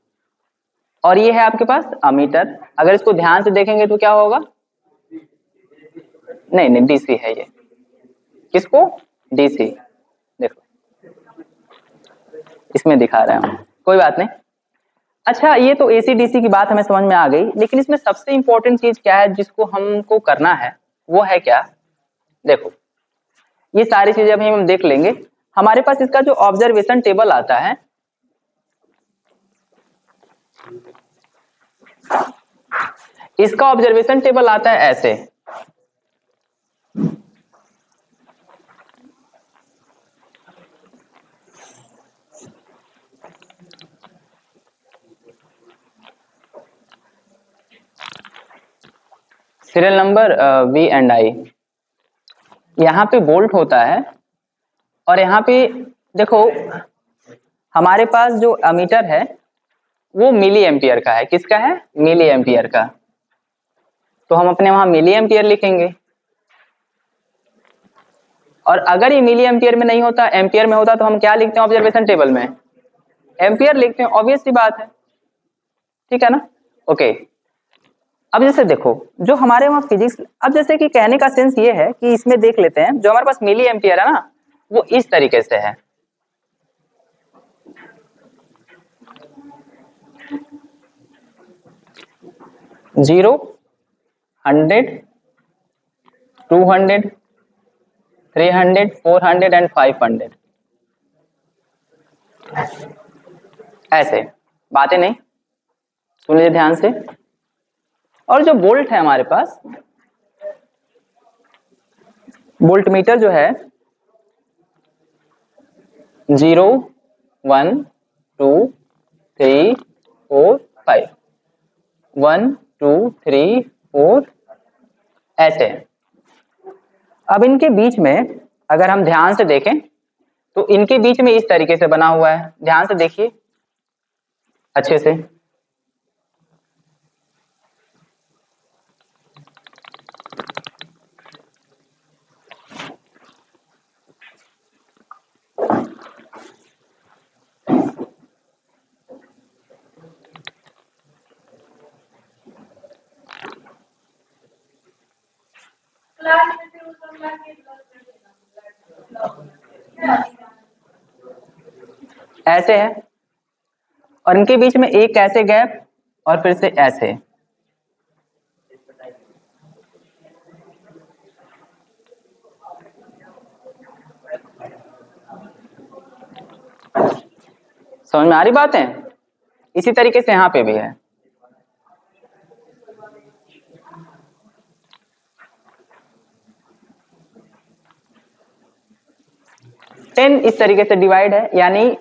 और ये है आपके पास अमीटर, अगर इसको ध्यान से देखेंगे तो क्या होगा, नहीं डीसी है ये, किसको, डीसी, देखो इसमें दिखा रहे हैं, कोई बात नहीं। अच्छा, ये तो एसी डीसी की बात हमें समझ में आ गई, लेकिन इसमें सबसे इंपॉर्टेंट चीज क्या है जिसको हमको करना है, वो है क्या, देखो ये सारी चीजें अभी हम देख लेंगे। हमारे पास इसका जो ऑब्जर्वेशन टेबल आता है, इसका ऑब्जर्वेशन टेबल आता है ऐसे, सीरियल नंबर V&I, यहाँ पे वोल्ट होता है, और यहाँ पे देखो हमारे पास जो अमीटर है वो मिली एम्पियर का है, किसका है, मिली एम्पियर का, तो हम अपने वहां मिली एम्पियर लिखेंगे। और अगर ये मिली एम्पियर में नहीं होता, एम्पियर में होता, तो हम क्या लिखते हैं ऑब्जर्वेशन टेबल में, एम्पियर लिखते हैं, ऑब्वियस सी बात है, ठीक है ना, ओके। अब जैसे देखो जो हमारे वहाँ फिजिक्स, अब जैसे कि कहने का सेंस ये है कि इसमें देख लेते हैं जो हमारे पास मिली एम्पियर है ना वो इस तरीके से है। जीरो, 100, 200, 300, 400 एंड 500, ऐसे बातें नहीं, सुन लीजिए ध्यान से। और जो बोल्ट है हमारे पास, बोल्ट मीटर जो है 0, 1, 2, 3, 4, 5, 1, 2, 3, 4 ऐसे। अब इनके बीच में अगर हम ध्यान से देखें तो इनके बीच में इस तरीके से बना हुआ है, ध्यान से देखिए अच्छे से। ऐसे है और इनके बीच में एक ऐसे गैप और फिर से ऐसे। समझ में आ रही बात है? इसी तरीके से यहाँ पे भी है। टेन इस तरीके से डिवाइड है, यानी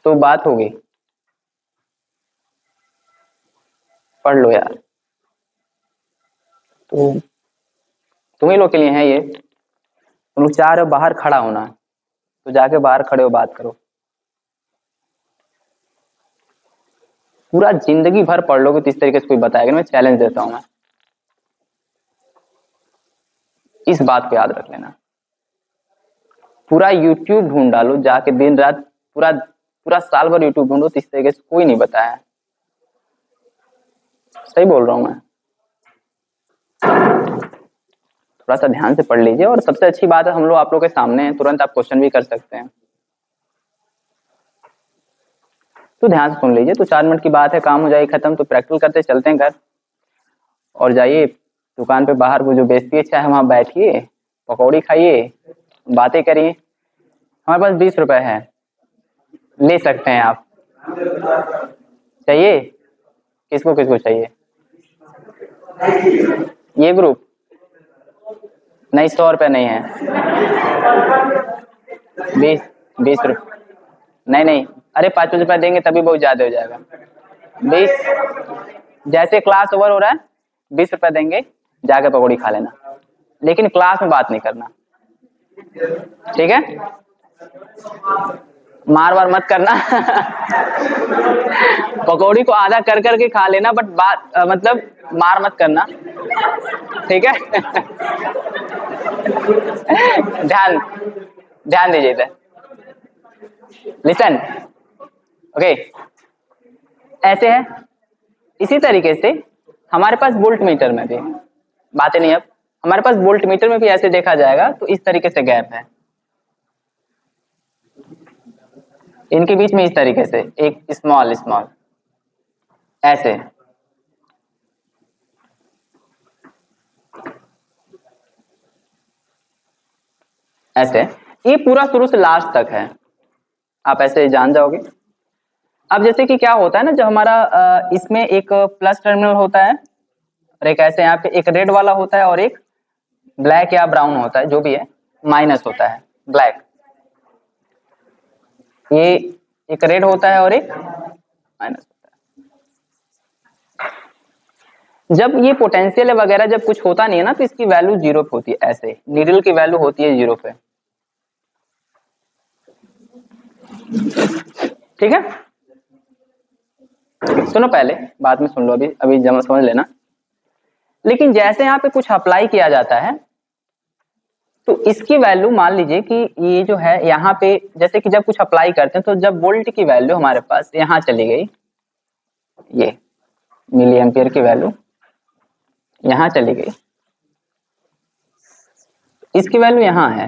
तो बात होगी, पढ़ लो यार, तो तुम ही लोग के लिए है ये। तुम लोग चाह रहे हो बाहर खड़ा होना, तो जाके बाहर खड़े हो बात करो। पूरा जिंदगी भर पढ़ लोगे तो इस तरीके से कोई बताएगा ना, मैं चैलेंज देता हूं मैं, इस बात को याद रख लेना। पूरा यूट्यूब ढूंढ डालो जाके दिन रात, पूरा पूरा साल भर यूट्यूब ढूंढो तो इस तरीके से कोई नहीं बताया। सही बोल रहा हूं मैं? थोड़ा सा ध्यान से पढ़ लीजिए। और सबसे अच्छी बात है हम लोग आप लोग के सामने हैं, तुरंत आप क्वेश्चन भी कर सकते हैं। तो ध्यान से सुन लीजिए। तो 4 मिनट की बात है, काम हो जाएगी खत्म, तो प्रैक्टिकल करते चलते हैं घर। और जाइए दुकान पे बाहर वो जो बेचती है चाय, वहां बैठिए, पकौड़ी खाइए, बातें करिए। हमारे पास 20 रुपए है, ले सकते हैं आप। चाहिए? किसको किसको चाहिए? ये ग्रुप नहीं, 100 रुपए नहीं है, 20 रुपए नहीं नहीं, अरे 5 रुपए देंगे तभी बहुत ज्यादा हो जाएगा। 20, जैसे क्लास ओवर हो रहा है 20 रुपए देंगे, जाके पकौड़ी खा लेना, लेकिन क्लास में बात नहीं करना, ठीक है? मार वार मत करना पकौड़ी को आधा कर करके खा लेना, बट बात मतलब मार मत करना, ठीक है? ध्यान ध्यान दीजिए इधर, लिसन, ओके। ऐसे है। इसी तरीके से हमारे पास वोल्ट मीटर में भी बातें नहीं, अब हमारे पास वोल्ट मीटर में भी ऐसे देखा जाएगा तो इस तरीके से गैप है, इनके बीच में इस तरीके से एक स्मॉल स्मॉल ऐसे। ऐसे ये पूरा शुरू से लास्ट तक है, आप ऐसे जान जाओगे। अब जैसे कि क्या होता है ना, जब हमारा इसमें एक प्लस टर्मिनल होता है और एक ऐसे यहाँ पे एक रेड वाला होता है और एक ब्लैक या ब्राउन होता है, जो भी है, माइनस होता है ब्लैक। ये एक रेड होता है और एक माइनस होता है। जब ये पोटेंशियल वगैरह जब कुछ होता नहीं है ना, तो इसकी वैल्यू 0 पे होती है, ऐसे नीडल की वैल्यू होती है 0 पे, ठीक है? सुनो पहले, बाद में सुन लो, अभी अभी जमा समझ लेना। लेकिन जैसे यहाँ पे कुछ अप्लाई किया जाता है तो इसकी वैल्यू मान लीजिए कि ये जो है यहाँ पे, जैसे कि जब कुछ अप्लाई करते हैं तो जब वोल्ट की वैल्यू हमारे पास यहाँ चली गई, ये मिली एम्पियर की वैल्यू यहां चली गई, इसकी वैल्यू यहां है।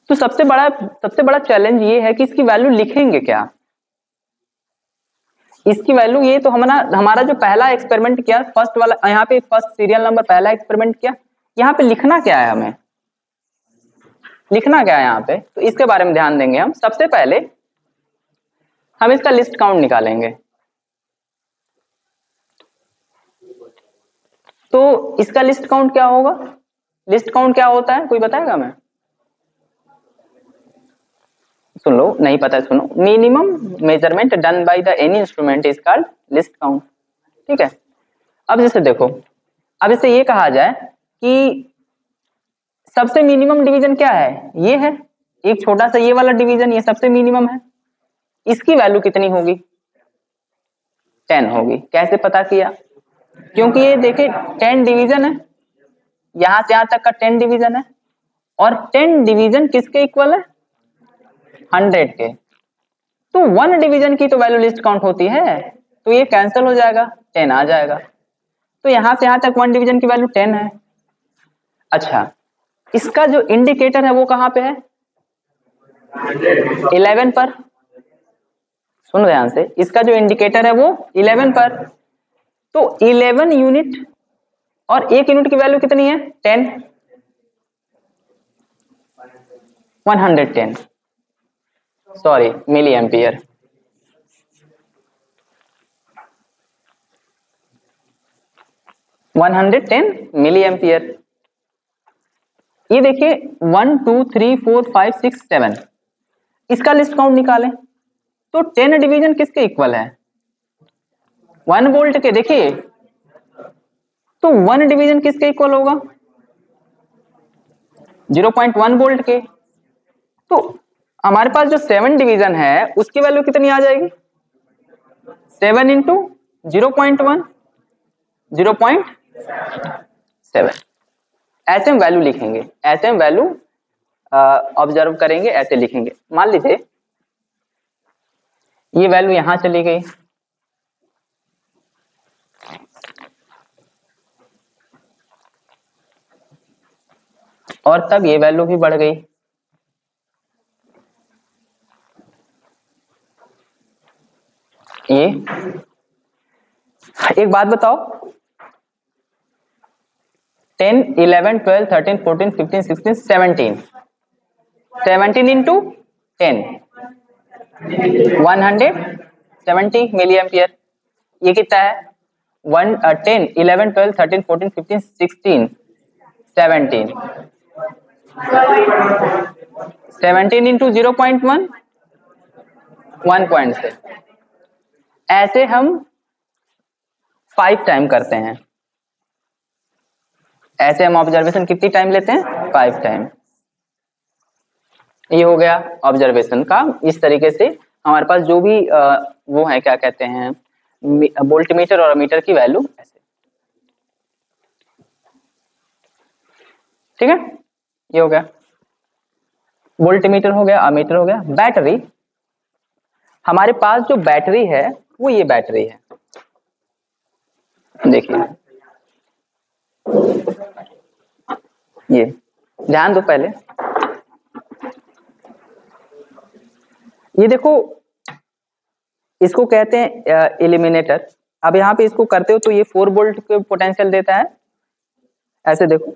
तो सबसे बड़ा चैलेंज ये है कि इसकी वैल्यू लिखेंगे क्या। इसकी वैल्यू ये तो हमारा जो पहला एक्सपेरिमेंट किया फर्स्ट वाला, यहाँ पे फर्स्ट सीरियल नंबर पहला एक्सपेरिमेंट किया, यहाँ पे लिखना क्या है, हमें लिखना क्या है यहाँ पे, तो इसके बारे में ध्यान देंगे हम। सबसे पहले हम इसका लिस्ट काउंट निकालेंगे। तो इसका लिस्ट काउंट क्या होगा, लिस्ट काउंट क्या होता है, कोई बताएगा हमें? सुन लो, नहीं पता है सुनो। Minimum measurement done by the any instrument is called list count. ठीक है, अब जैसे देखो, अब इसे ये कहा जाए कि सबसे मिनिमम डिवीजन क्या है, ये है एक छोटा सा ये वाला डिवीजन, ये सबसे मिनिमम है, इसकी वैल्यू कितनी होगी, 10 होगी। कैसे पता किया, क्योंकि ये देखे 10 डिवीजन है, यहां से यहां तक का 10 डिवीजन है, और 10 डिवीजन किसके इक्वल है, 100 के। तो 1 डिवीजन की तो वैल्यू लिस्ट काउंट होती है, तो ये कैंसिल हो जाएगा, 10 आ जाएगा। तो यहां से यहां तक 1 डिवीजन की वैल्यू 10 है। अच्छा, इसका जो इंडिकेटर है वो कहां पे है, 11 पर। सुनो ध्यान से, इसका जो इंडिकेटर है वो 11 पर। तो 11 यूनिट और 1 यूनिट की वैल्यू कितनी है, 10, 110 sorry milli ampere. One 110 milli ampere. ये देखिए 1 2 3 4 5 6 7, इसका लिस्ट काउंट निकालें तो 10 डिवीजन किसके इक्वल है, 1 वोल्ट के। देखिए तो 1 डिवीजन किसके इक्वल होगा, 0.1 वोल्ट के। तो हमारे पास जो 7 डिवीजन है उसकी वैल्यू कितनी आ जाएगी, 7 इंटू 0.1, 0.7। ऐसे हम वैल्यू लिखेंगे, ऐसे हम वैल्यू ऑब्जर्व करेंगे, ऐसे लिखेंगे। मान लीजिए ये वैल्यू यहां चली गई, और तब ये वैल्यू भी बढ़ गई। ये एक बात बताओ, 10 11 12 13 14 15 16 17, 17 इंटू 10 170 मिली एम्पियर। ये कितना है, 10 11 12 13 14 15 16 17, 17 इंटू 0.1 1.6। ऐसे हम 5 टाइम करते हैं, ऐसे हम ऑब्जर्वेशन कितनी टाइम लेते हैं, 5 टाइम। ये हो गया ऑब्जर्वेशन का। इस तरीके से हमारे पास जो भी वो है, क्या कहते हैं, वोल्टमीटर और अमीटर की वैल्यू ऐसे। ठीक है, ये हो गया वोल्टमीटर, हो गया अमीटर, हो गया बैटरी। हमारे पास जो बैटरी है वो ये बैटरी है, देखिए ये, ध्यान दो पहले, ये देखो इसको कहते हैं इल्यूमिनेटर। अब यहाँ पे इसको करते हो तो ये 4 वोल्ट के पोटेंशियल देता है, ऐसे देखो,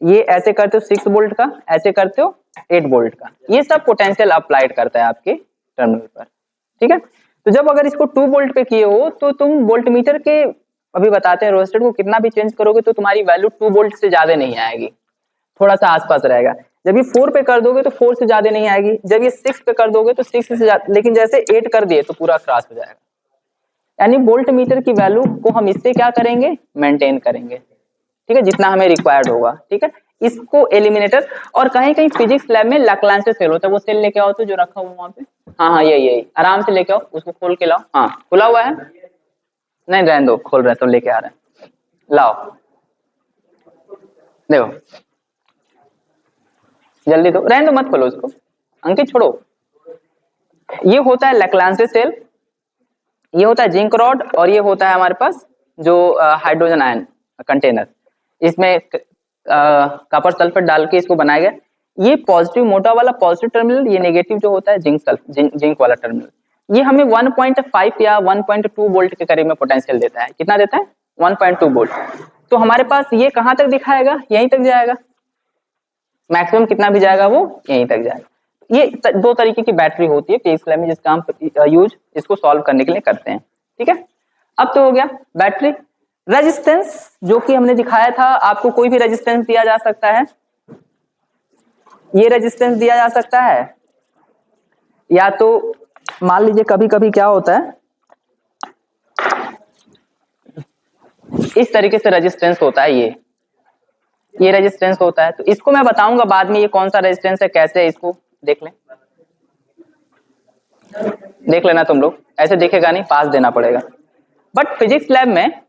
ये ऐसे करते हो 6 वोल्ट का, ऐसे करते हो 8 वोल्ट का, ये सब पोटेंशियल अप्लाइड करता है आपके टर्मिनल पर। ठीक है, तो जब अगर इसको 2 वोल्ट पे किए हो तो तुम वोल्टमीटर के, अभी बताते हैं रोस्टेड को, कितना भी चेंज करोगे तो तुम्हारी वैल्यू 2 वोल्ट से ज्यादा नहीं आएगी, थोड़ा सा आसपास रहेगा। जब ये 4 पे कर दोगे तो 4 से ज्यादा नहीं आएगी, जब ये 6 पे कर दोगे तो 6 से ज्यादा, लेकिन जैसे 8 कर दिए तो पूरा क्रॉस हो जाएगा। यानी वोल्ट मीटर की वैल्यू को हम इससे क्या करेंगे, मेंटेन करेंगे। ठीक है, जितना हमें रिक्वायर्ड होगा। ठीक है, इसको एलिमिनेटर, और कहीं कहीं फिजिक्स लैब में लैक्लांसे सेल होता है, वो सेल लेके आओ तो जो रखा हुआ वहां पे, हाँ हाँ यही आराम से लेके आओ, उसको खोल के लाओ। हाँ खुला हुआ है, नहीं रहने दो, खोल रहे तो लेके आ रहे हैं, लाओ देखो, जल्दी दो, रहने दो, मत खोलो उसको। अंकित छोड़ो, ये होता है लैक्लांसे सेल, ये होता है जिंक रॉड, और ये होता है हमारे पास जो हाइड्रोजन आयन कंटेनर, इसमें कॉपर सल्फेट डाल के इसको बनाया गया। ये पॉजिटिव मोटा वाला पॉजिटिव टर्मिनल, ये नेगेटिव जो होता है जिंक वाला टर्मिनल, ये हमें 1.5 या 1.2 वोल्ट के करीब में पोटेंशियल देता है। कितना देता है? 1.2 वोल्ट। तो हमारे पास ये कहां तक दिखाएगा? यहीं तक जाएगा, मैक्सिमम कितना भी जाएगा वो यहीं तक जाएगा। ये दो तरीके की बैटरी होती है फिजिक्स लैब में, जिसका हम यूज इसको सॉल्व करने के लिए करते हैं। ठीक है, अब तो हो गया बैटरी। रेजिस्टेंस जो कि हमने दिखाया था, आपको कोई भी रेजिस्टेंस दिया जा सकता है, ये रेजिस्टेंस दिया जा सकता है, या तो मान लीजिए कभी कभी क्या होता है, इस तरीके से रेजिस्टेंस होता है, ये रेजिस्टेंस होता है। तो इसको मैं बताऊंगा बाद में ये कौन सा रेजिस्टेंस है, कैसे है, इसको देख लें, देख लेना तुम लोग, ऐसे देखेगा नहीं, पास देना पड़ेगा। बट फिजिक्स लैब में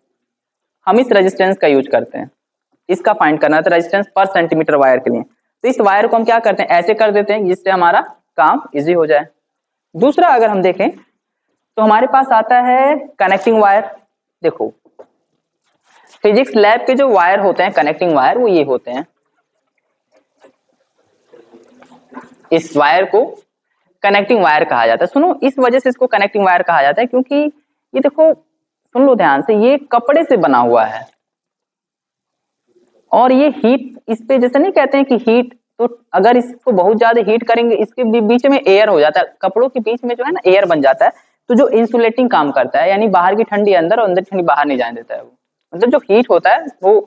हम इस रेजिस्टेंस का यूज करते हैं, इसका फाइंड करना था, रेजिस्टेंस पर सेंटीमीटर वायर के लिए। तो इस वायर को हम क्या करते हैं, ऐसे कर देते हैं जिससे हमारा काम इजी हो जाए। दूसरा अगर हम देखें तो हमारे पास आता है कनेक्टिंग वायर। देखो फिजिक्स लैब के जो वायर होते हैं कनेक्टिंग वायर, वो ये होते हैं, इस वायर को कनेक्टिंग वायर कहा जाता है। सुनो, इस वजह से इसको कनेक्टिंग वायर कहा जाता है क्योंकि ये देखो, सुन लो ध्यान से, ये कपड़े से बना हुआ है, और ये हीट इस पे, जैसे नहीं कहते हैं कि हीट, तो अगर इसको बहुत ज्यादा हीट करेंगे, इसके बीच में एयर हो जाता है, कपड़ों के बीच में जो है ना एयर बन जाता है, तो जो इंसुलेटिंग काम करता है, यानी बाहर की ठंडी अंदर और अंदर ठंडी बाहर नहीं जाने देता है वो, मतलब जो हीट होता है वो।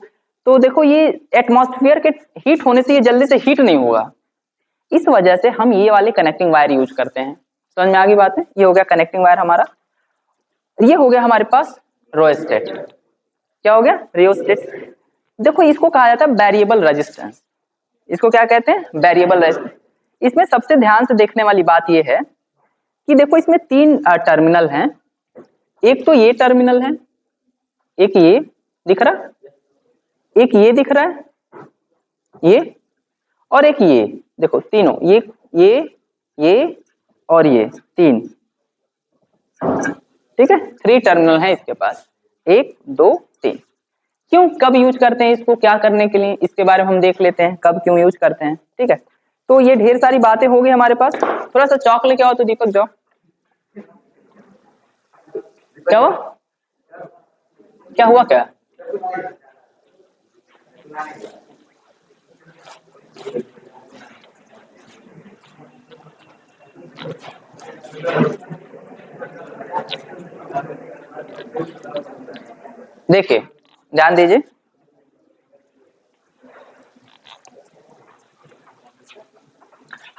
तो देखो ये एटमॉस्फेयर के हीट होने से ये जल्दी से हीट नहीं होगा, इस वजह से हम ये वाले कनेक्टिंग वायर यूज करते हैं। समझ में आ गई बात है? ये हो गया कनेक्टिंग वायर हमारा। ये हो गया हमारे पास रोस्टेट। क्या हो गया? रियोस्टेट। देखो इसको कहा जाता है वेरिएबल रेजिस्टेंस, इसको क्या कहते हैं? Variable resistance. इसमें सबसे ध्यान से देखने वाली बात ये है कि देखो इसमें तीन टर्मिनल हैं, एक तो ये टर्मिनल है, एक ये दिख रहा, एक ये दिख रहा है, ये, और एक ये, देखो तीनों, ये और ये तीन, ठीक है, 3 टर्मिनल है इसके पास, 1 2 3। क्यों, कब यूज करते हैं इसको, क्या करने के लिए, इसके बारे में हम देख लेते हैं, कब क्यों यूज करते हैं। ठीक है, तो ये ढेर सारी बातें हो गई हमारे पास। थोड़ा सा चौक लेके आओ तो दीपक, जाओ। क्या हुआ, क्या हुआ, क्या? देखिए ध्यान दीजिए,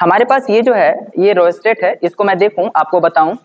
हमारे पास ये जो है, ये रोस्टेट है, इसको मैं देखूं, आपको बताऊं,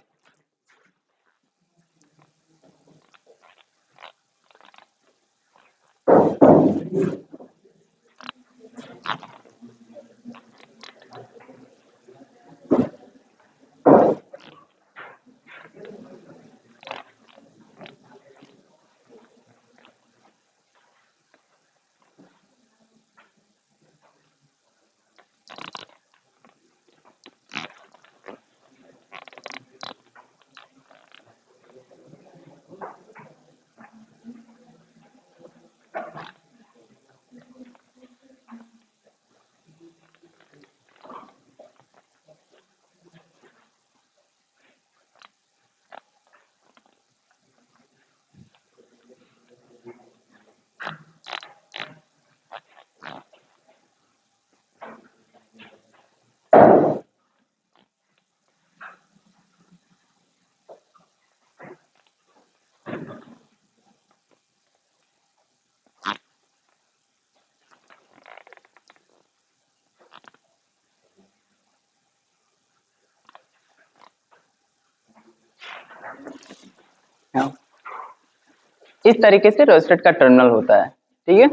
इस तरीके से रोस्टेट का टर्मिनल होता है। ठीक है,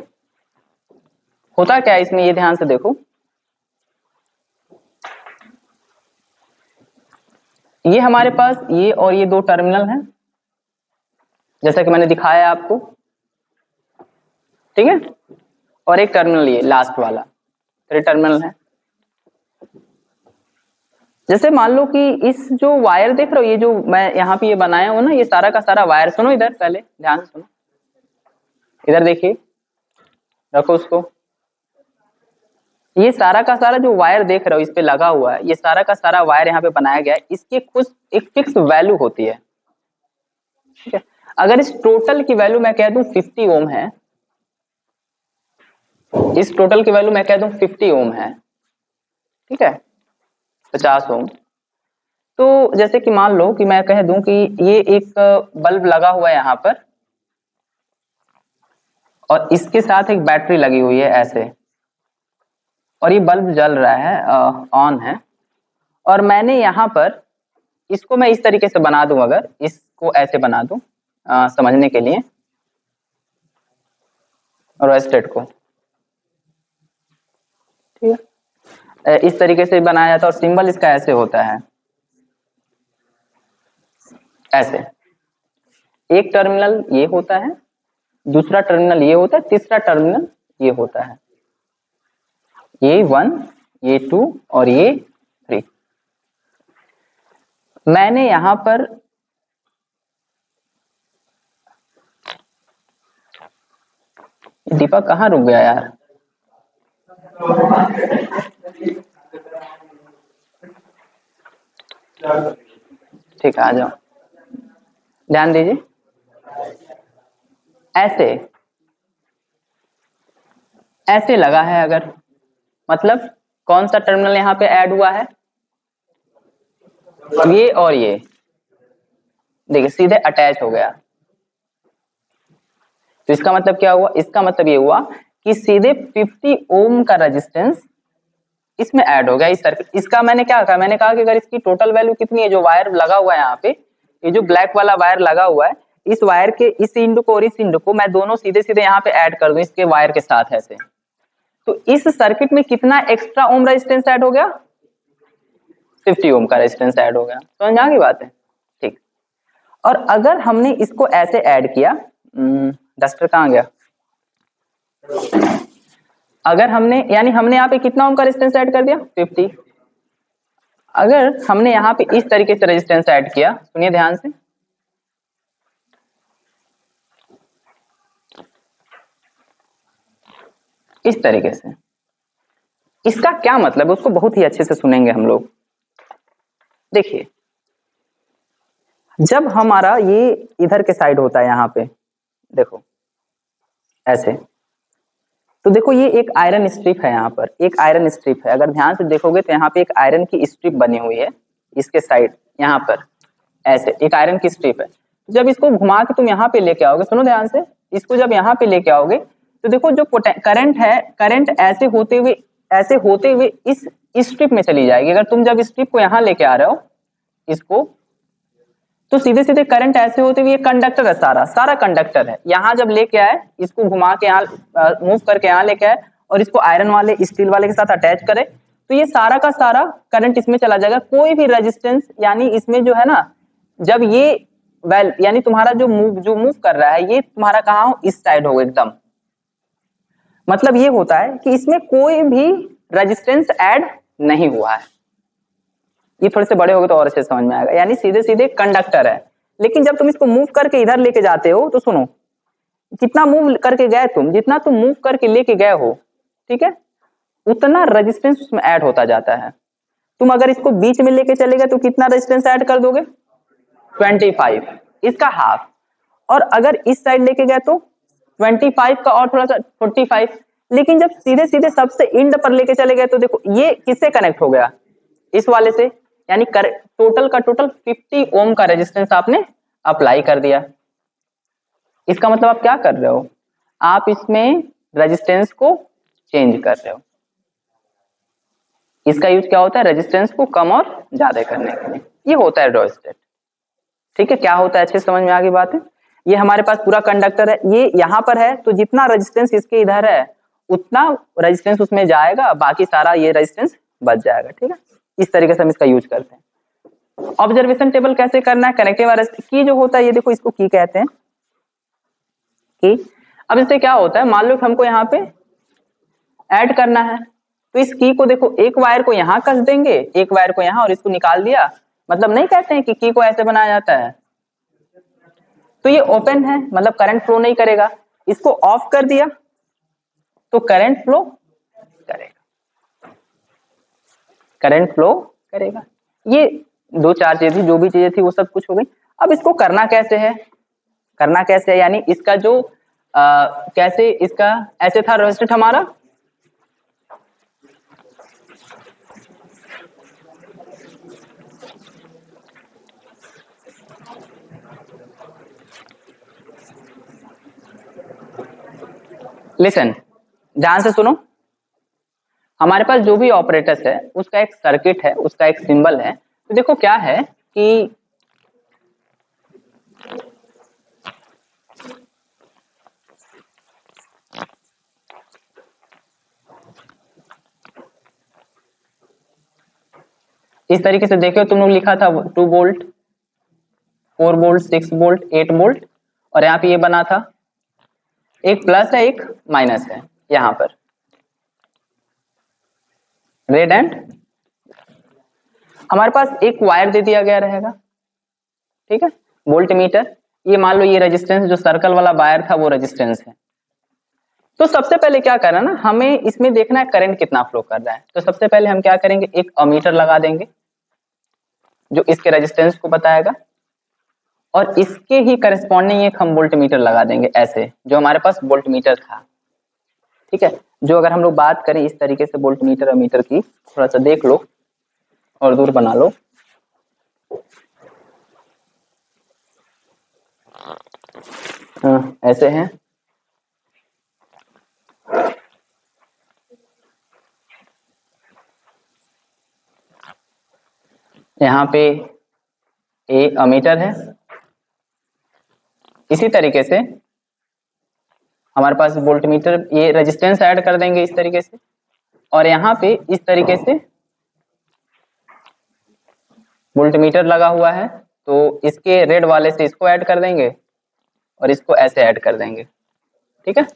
होता क्या है इसमें, ये ध्यान से देखो, ये हमारे पास ये और ये दो टर्मिनल हैं, जैसा कि मैंने दिखाया आपको, ठीक है, और एक टर्मिनल ये लास्ट वाला, 3 टर्मिनल है। जैसे मान लो कि इस जो वायर देख रहे हो, ये जो मैं यहाँ पे ये बनाया हूँ ना, ये सारा का सारा वायर, सुनो इधर, पहले ध्यान से सुनो, इधर देखिए, रखो उसको। ये सारा का सारा जो वायर देख रहे हो इस पे लगा हुआ है, ये सारा का सारा वायर यहाँ पे बनाया गया है, इसकी कुछ एक फिक्स वैल्यू होती है, ठीक है। अगर इस टोटल की वैल्यू मैं कह दूं 50 ओम है, इस टोटल की वैल्यू मैं कह दूं 50 ओम है, ठीक है, 50 ओम। तो जैसे कि मान लो कि मैं कह दूं कि ये एक बल्ब लगा हुआ है यहाँ पर, और इसके साथ एक बैटरी लगी हुई है ऐसे, और ये बल्ब जल रहा है, ऑन है, और मैंने यहाँ पर इसको मैं इस तरीके से बना दूं, अगर इसको ऐसे बना दूं समझने के लिए, रोस्टेट को, ठीक है, इस तरीके से बनाया जाता है, और सिंबल इसका ऐसे होता है, ऐसे, एक टर्मिनल ये होता है, दूसरा टर्मिनल ये होता है, तीसरा टर्मिनल ये होता है, ये 1, ये 2 और ये 3। मैंने यहां पर दीपक कहाँ रुक गया यार? ठीक है, आ जाओ, ध्यान दीजिए, ऐसे ऐसे लगा है, अगर मतलब कौन सा टर्मिनल यहाँ पे ऐड हुआ है, ये और ये, देखिए सीधे अटैच हो गया। तो इसका मतलब क्या हुआ, इसका मतलब ये हुआ कि सीधे 50 ओम का रेजिस्टेंस इसमें ऐड हो गया इस सर्किट। इसका मैंने क्या कहा, मैंने कहा कि अगर इसकी टोटल वैल्यू कितनी है, जो वायर लगा हुआ है यहाँ पे, ये जो ब्लैक वाला वायर लगा हुआ है, इस वायर के इस इंडू को और इस इंडू को मैं दोनों सीधे सीधे यहाँ पे ऐड कर दूं इसके वायर के साथ ऐसे, तो इस सर्किट में कितना एक्स्ट्रा ओम रेजिस्टेंस ऐड हो गया, 50 ओम का रेजिस्टेंस ऐड हो गया। समझ में आ गई बात है, ठीक। और अगर हमने इसको ऐसे ऐड किया, डस्टर कहाँ गया, अगर हमने यानी हमने यहाँ पे कितना ओम का रेजिस्टेंस ऐड कर दिया, 50। अगर हमने यहाँ पे इस तरीके से रेजिस्टेंस ऐड किया, सुनिए ध्यान से, इस तरीके से, इसका क्या मतलब है उसको बहुत ही अच्छे से सुनेंगे हम लोग। देखिए, जब हमारा ये इधर के साइड होता है यहाँ पे, देखो ऐसे, तो देखो ये एक आयरन स्ट्रिप है, यहाँ पर एक आयरन स्ट्रिप है, अगर ध्यान से देखोगे तो यहाँ पे एक आयरन की स्ट्रिप बनी हुई है, इसके साइड यहाँ पर ऐसे एक आयरन की स्ट्रिप है। जब इसको घुमा के तुम यहाँ पे लेके आओगे, सुनो ध्यान से, इसको जब यहाँ पे लेके आओगे तो देखो जो करंट है, करंट ऐसे होते हुए इस स्ट्रिप में चली जाएगी। अगर तुम जब स्ट्रिप को यहाँ लेके आ रहे हो इसको, तो सीधे सीधे करंट ऐसे होते हुए, कंडक्टर है, सारा सारा कंडक्टर है, यहाँ जब लेके आए इसको घुमा के यहाँ मूव करके यहाँ लेके आए और इसको आयरन वाले स्टील वाले के साथ अटैच करे, तो ये सारा का सारा करंट इसमें चला जाएगा। कोई भी रेजिस्टेंस यानी इसमें जो है ना, जब ये यानी तुम्हारा जो मूव कर रहा है, ये तुम्हारा कहाँ हो, इस साइड हो एकदम, मतलब ये होता है कि इसमें कोई भी रेजिस्टेंस ऐड नहीं हुआ है। ये थोड़े से बड़े हो गए तो और अच्छे समझ में आएगा, यानी सीधे सीधे कंडक्टर है। लेकिन जब तुम इसको मूव करके इधर लेके जाते हो, तो सुनो, कितना मूव करके गए तुम, जितना तुम मूव करके लेके गए हो, ठीक है, उतना रेजिस्टेंस उसमें ऐड होता जाता है। तुम अगर इसको बीच में लेके चले गए तो कितना रेजिस्टेंस ऐड कर दोगे, 25, इसका हाफ। और अगर इस साइड लेके गए तो 25 का और थोड़ा सा 45। लेकिन जब सीधे सीधे सबसे इंड पर लेके चले गए तो देखो ये किससे कनेक्ट हो गया, इस वाले से, यानी टोटल का टोटल 50 ओम का रेजिस्टेंस आपने अप्लाई कर दिया। इसका मतलब आप क्या कर रहे हो, आप इसमें रेजिस्टेंस को चेंज कर रहे हो। इसका यूज क्या होता है, रेजिस्टेंस को कम और ज्यादा करने के लिए, ये होता है रियोस्टेट। ठीक है, क्या होता है अच्छे समझ में आ गई बात है। ये हमारे पास पूरा कंडक्टर है, ये यहाँ पर है, तो जितना रेजिस्टेंस इसके इधर है उतना रेजिस्टेंस उसमें जाएगा, बाकी सारा ये रेजिस्टेंस बच जाएगा। ठीक है, इस तरीके से हम इसका यूज करते हैं। ऑब्जर्वेशन टेबल कैसे करना है, कनेक्टिव आरएस की जो होता है, ये देखो इसको की कहते हैं की। अब इससे क्या होता है, मान लो हमको यहाँ पे ऐड करना है, तो इस की को देखो, एक वायर को यहाँ कस देंगे, एक वायर को यहाँ, और इसको निकाल दिया, मतलब नहीं कहते हैं कि की को ऐसे बनाया जाता है। तो ये ओपन है, मतलब करंट फ्लो नहीं करेगा। इसको ऑफ कर दिया तो करंट फ्लो करेगा, करंट फ्लो करेगा। ये दो चार चीजें, जो भी चीजें थी वो सब कुछ हो गई। अब इसको करना कैसे है, करना कैसे है, यानी इसका जो कैसे इसका ऐसे था रेजिस्टेंस हमारा, लिसन, ध्यान से सुनो। हमारे पास जो भी ऑपरेटर्स है उसका एक सर्किट है, उसका एक सिंबल है। तो देखो क्या है कि इस तरीके से देखो, तुम लोग लिखा था 2 वोल्ट, 4 वोल्ट, 6 वोल्ट, 8 वोल्ट, और यहाँ पे ये बना था, एक प्लस है एक माइनस है यहाँ पर, रेड एंड। हमारे पास एक वायर दे दिया गया रहेगा, ठीक है, वोल्ट मीटर। ये मान लो ये रेजिस्टेंस जो सर्कल वाला वायर था वो रेजिस्टेंस है। तो सबसे पहले क्या करना ना, हमें इसमें देखना है करंट कितना फ्लो कर रहा है। तो सबसे पहले हम क्या करेंगे, एक अमीटर लगा देंगे जो इसके रेजिस्टेंस को बताएगा, और इसके ही करस्पॉन्डिंग एक हम वोल्ट मीटर लगा देंगे ऐसे, जो हमारे पास वोल्ट मीटर था, ठीक है। जो अगर हम लोग बात करें इस तरीके से वोल्ट मीटर अमीटर की, थोड़ा सा देख लो और दूर बना लो। हाँ, ऐसे हैं। यहाँ पे ए अमीटर है। इसी तरीके से हमारे पास वोल्ट मीटर, ये रेजिस्टेंस ऐड कर देंगे इस तरीके से, और यहाँ पे इस तरीके से वोल्ट मीटर लगा हुआ है, तो इसके रेड वाले से इसको ऐड कर देंगे और इसको ऐसे ऐड कर देंगे, ठीक है।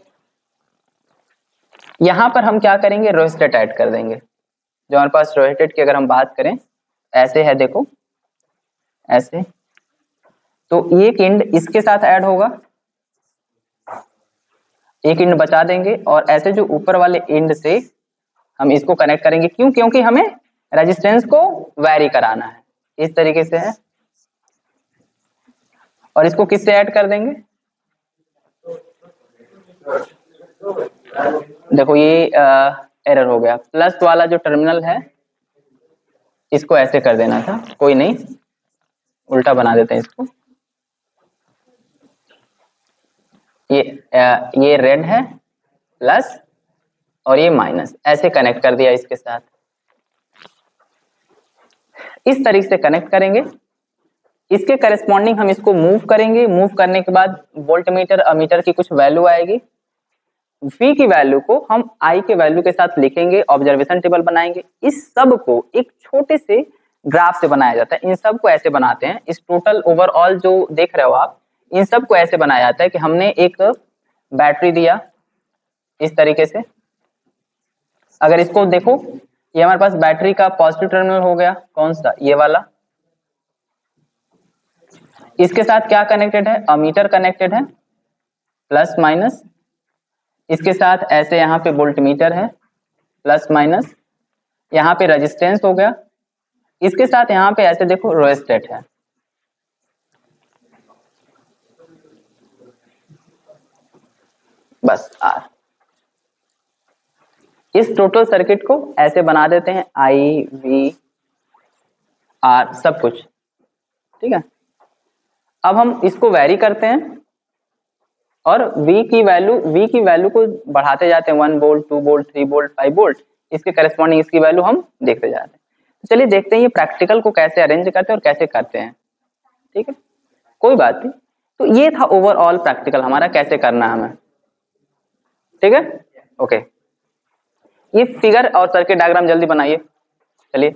यहाँ पर हम क्या करेंगे, रोस्टेट ऐड कर देंगे। जो हमारे पास रोस्टेट की अगर हम बात करें, ऐसे है देखो, ऐसे, तो एक इंड इसके साथ ऐड होगा, एक इंड बचा देंगे, और ऐसे जो ऊपर वाले इंड से हम इसको कनेक्ट करेंगे। क्यों, क्योंकि हमें रेजिस्टेंस को वैरी कराना है, इस तरीके से है। और इसको किससे ऐड कर देंगे, देखो ये एरर हो गया, प्लस वाला जो टर्मिनल है इसको ऐसे कर देना था, कोई नहीं, उल्टा बना देते हैं इसको। ये रेड है प्लस और ये माइनस, ऐसे कनेक्ट कर दिया इसके साथ। इस तरीके से कनेक्ट करेंगे। इसके करस्पॉन्डिंग हम इसको मूव करेंगे। मूव करने के बाद वोल्ट मीटर अमीटर की कुछ वैल्यू आएगी। V की वैल्यू को हम I के वैल्यू के साथ लिखेंगे, ऑब्जर्वेशन टेबल बनाएंगे। इस सब को एक छोटे से ग्राफ से बनाया जाता है। इन सब को ऐसे बनाते हैं, इस टोटल ओवरऑल जो देख रहे हो आप, इन सब को ऐसे बनाया जाता है कि हमने एक बैटरी दिया इस तरीके से। अगर इसको देखो, ये हमारे पास बैटरी का पॉजिटिव टर्मिनल हो गया, कौन सा, ये वाला। इसके साथ क्या कनेक्टेड है, अमीटर कनेक्टेड है, प्लस माइनस। इसके साथ ऐसे यहाँ पे वोल्ट मीटर है, प्लस माइनस। यहाँ पे रेजिस्टेंस हो गया। इसके साथ यहाँ पे ऐसे देखो रोस्टेट है, बस आर। इस टोटल सर्किट को ऐसे बना देते हैं, आई वी आर सब कुछ, ठीक है। अब हम इसको वैरी करते हैं और V की वैल्यू को बढ़ाते जाते हैं, 1 वोल्ट, 2 वोल्ट, 3 वोल्ट, 5 वोल्ट। इसके करस्पॉन्डिंग इसकी वैल्यू हम देखते जाते हैं। तो चलिए देखते हैं ये प्रैक्टिकल को कैसे अरेंज करते हैं और कैसे करते हैं, ठीक है, कोई बात नहीं। तो ये था ओवरऑल प्रैक्टिकल हमारा, कैसे करना है हमें, ठीक है, ओके। ये फिगर और सर्किट डायग्राम जल्दी बनाइए, चलिए।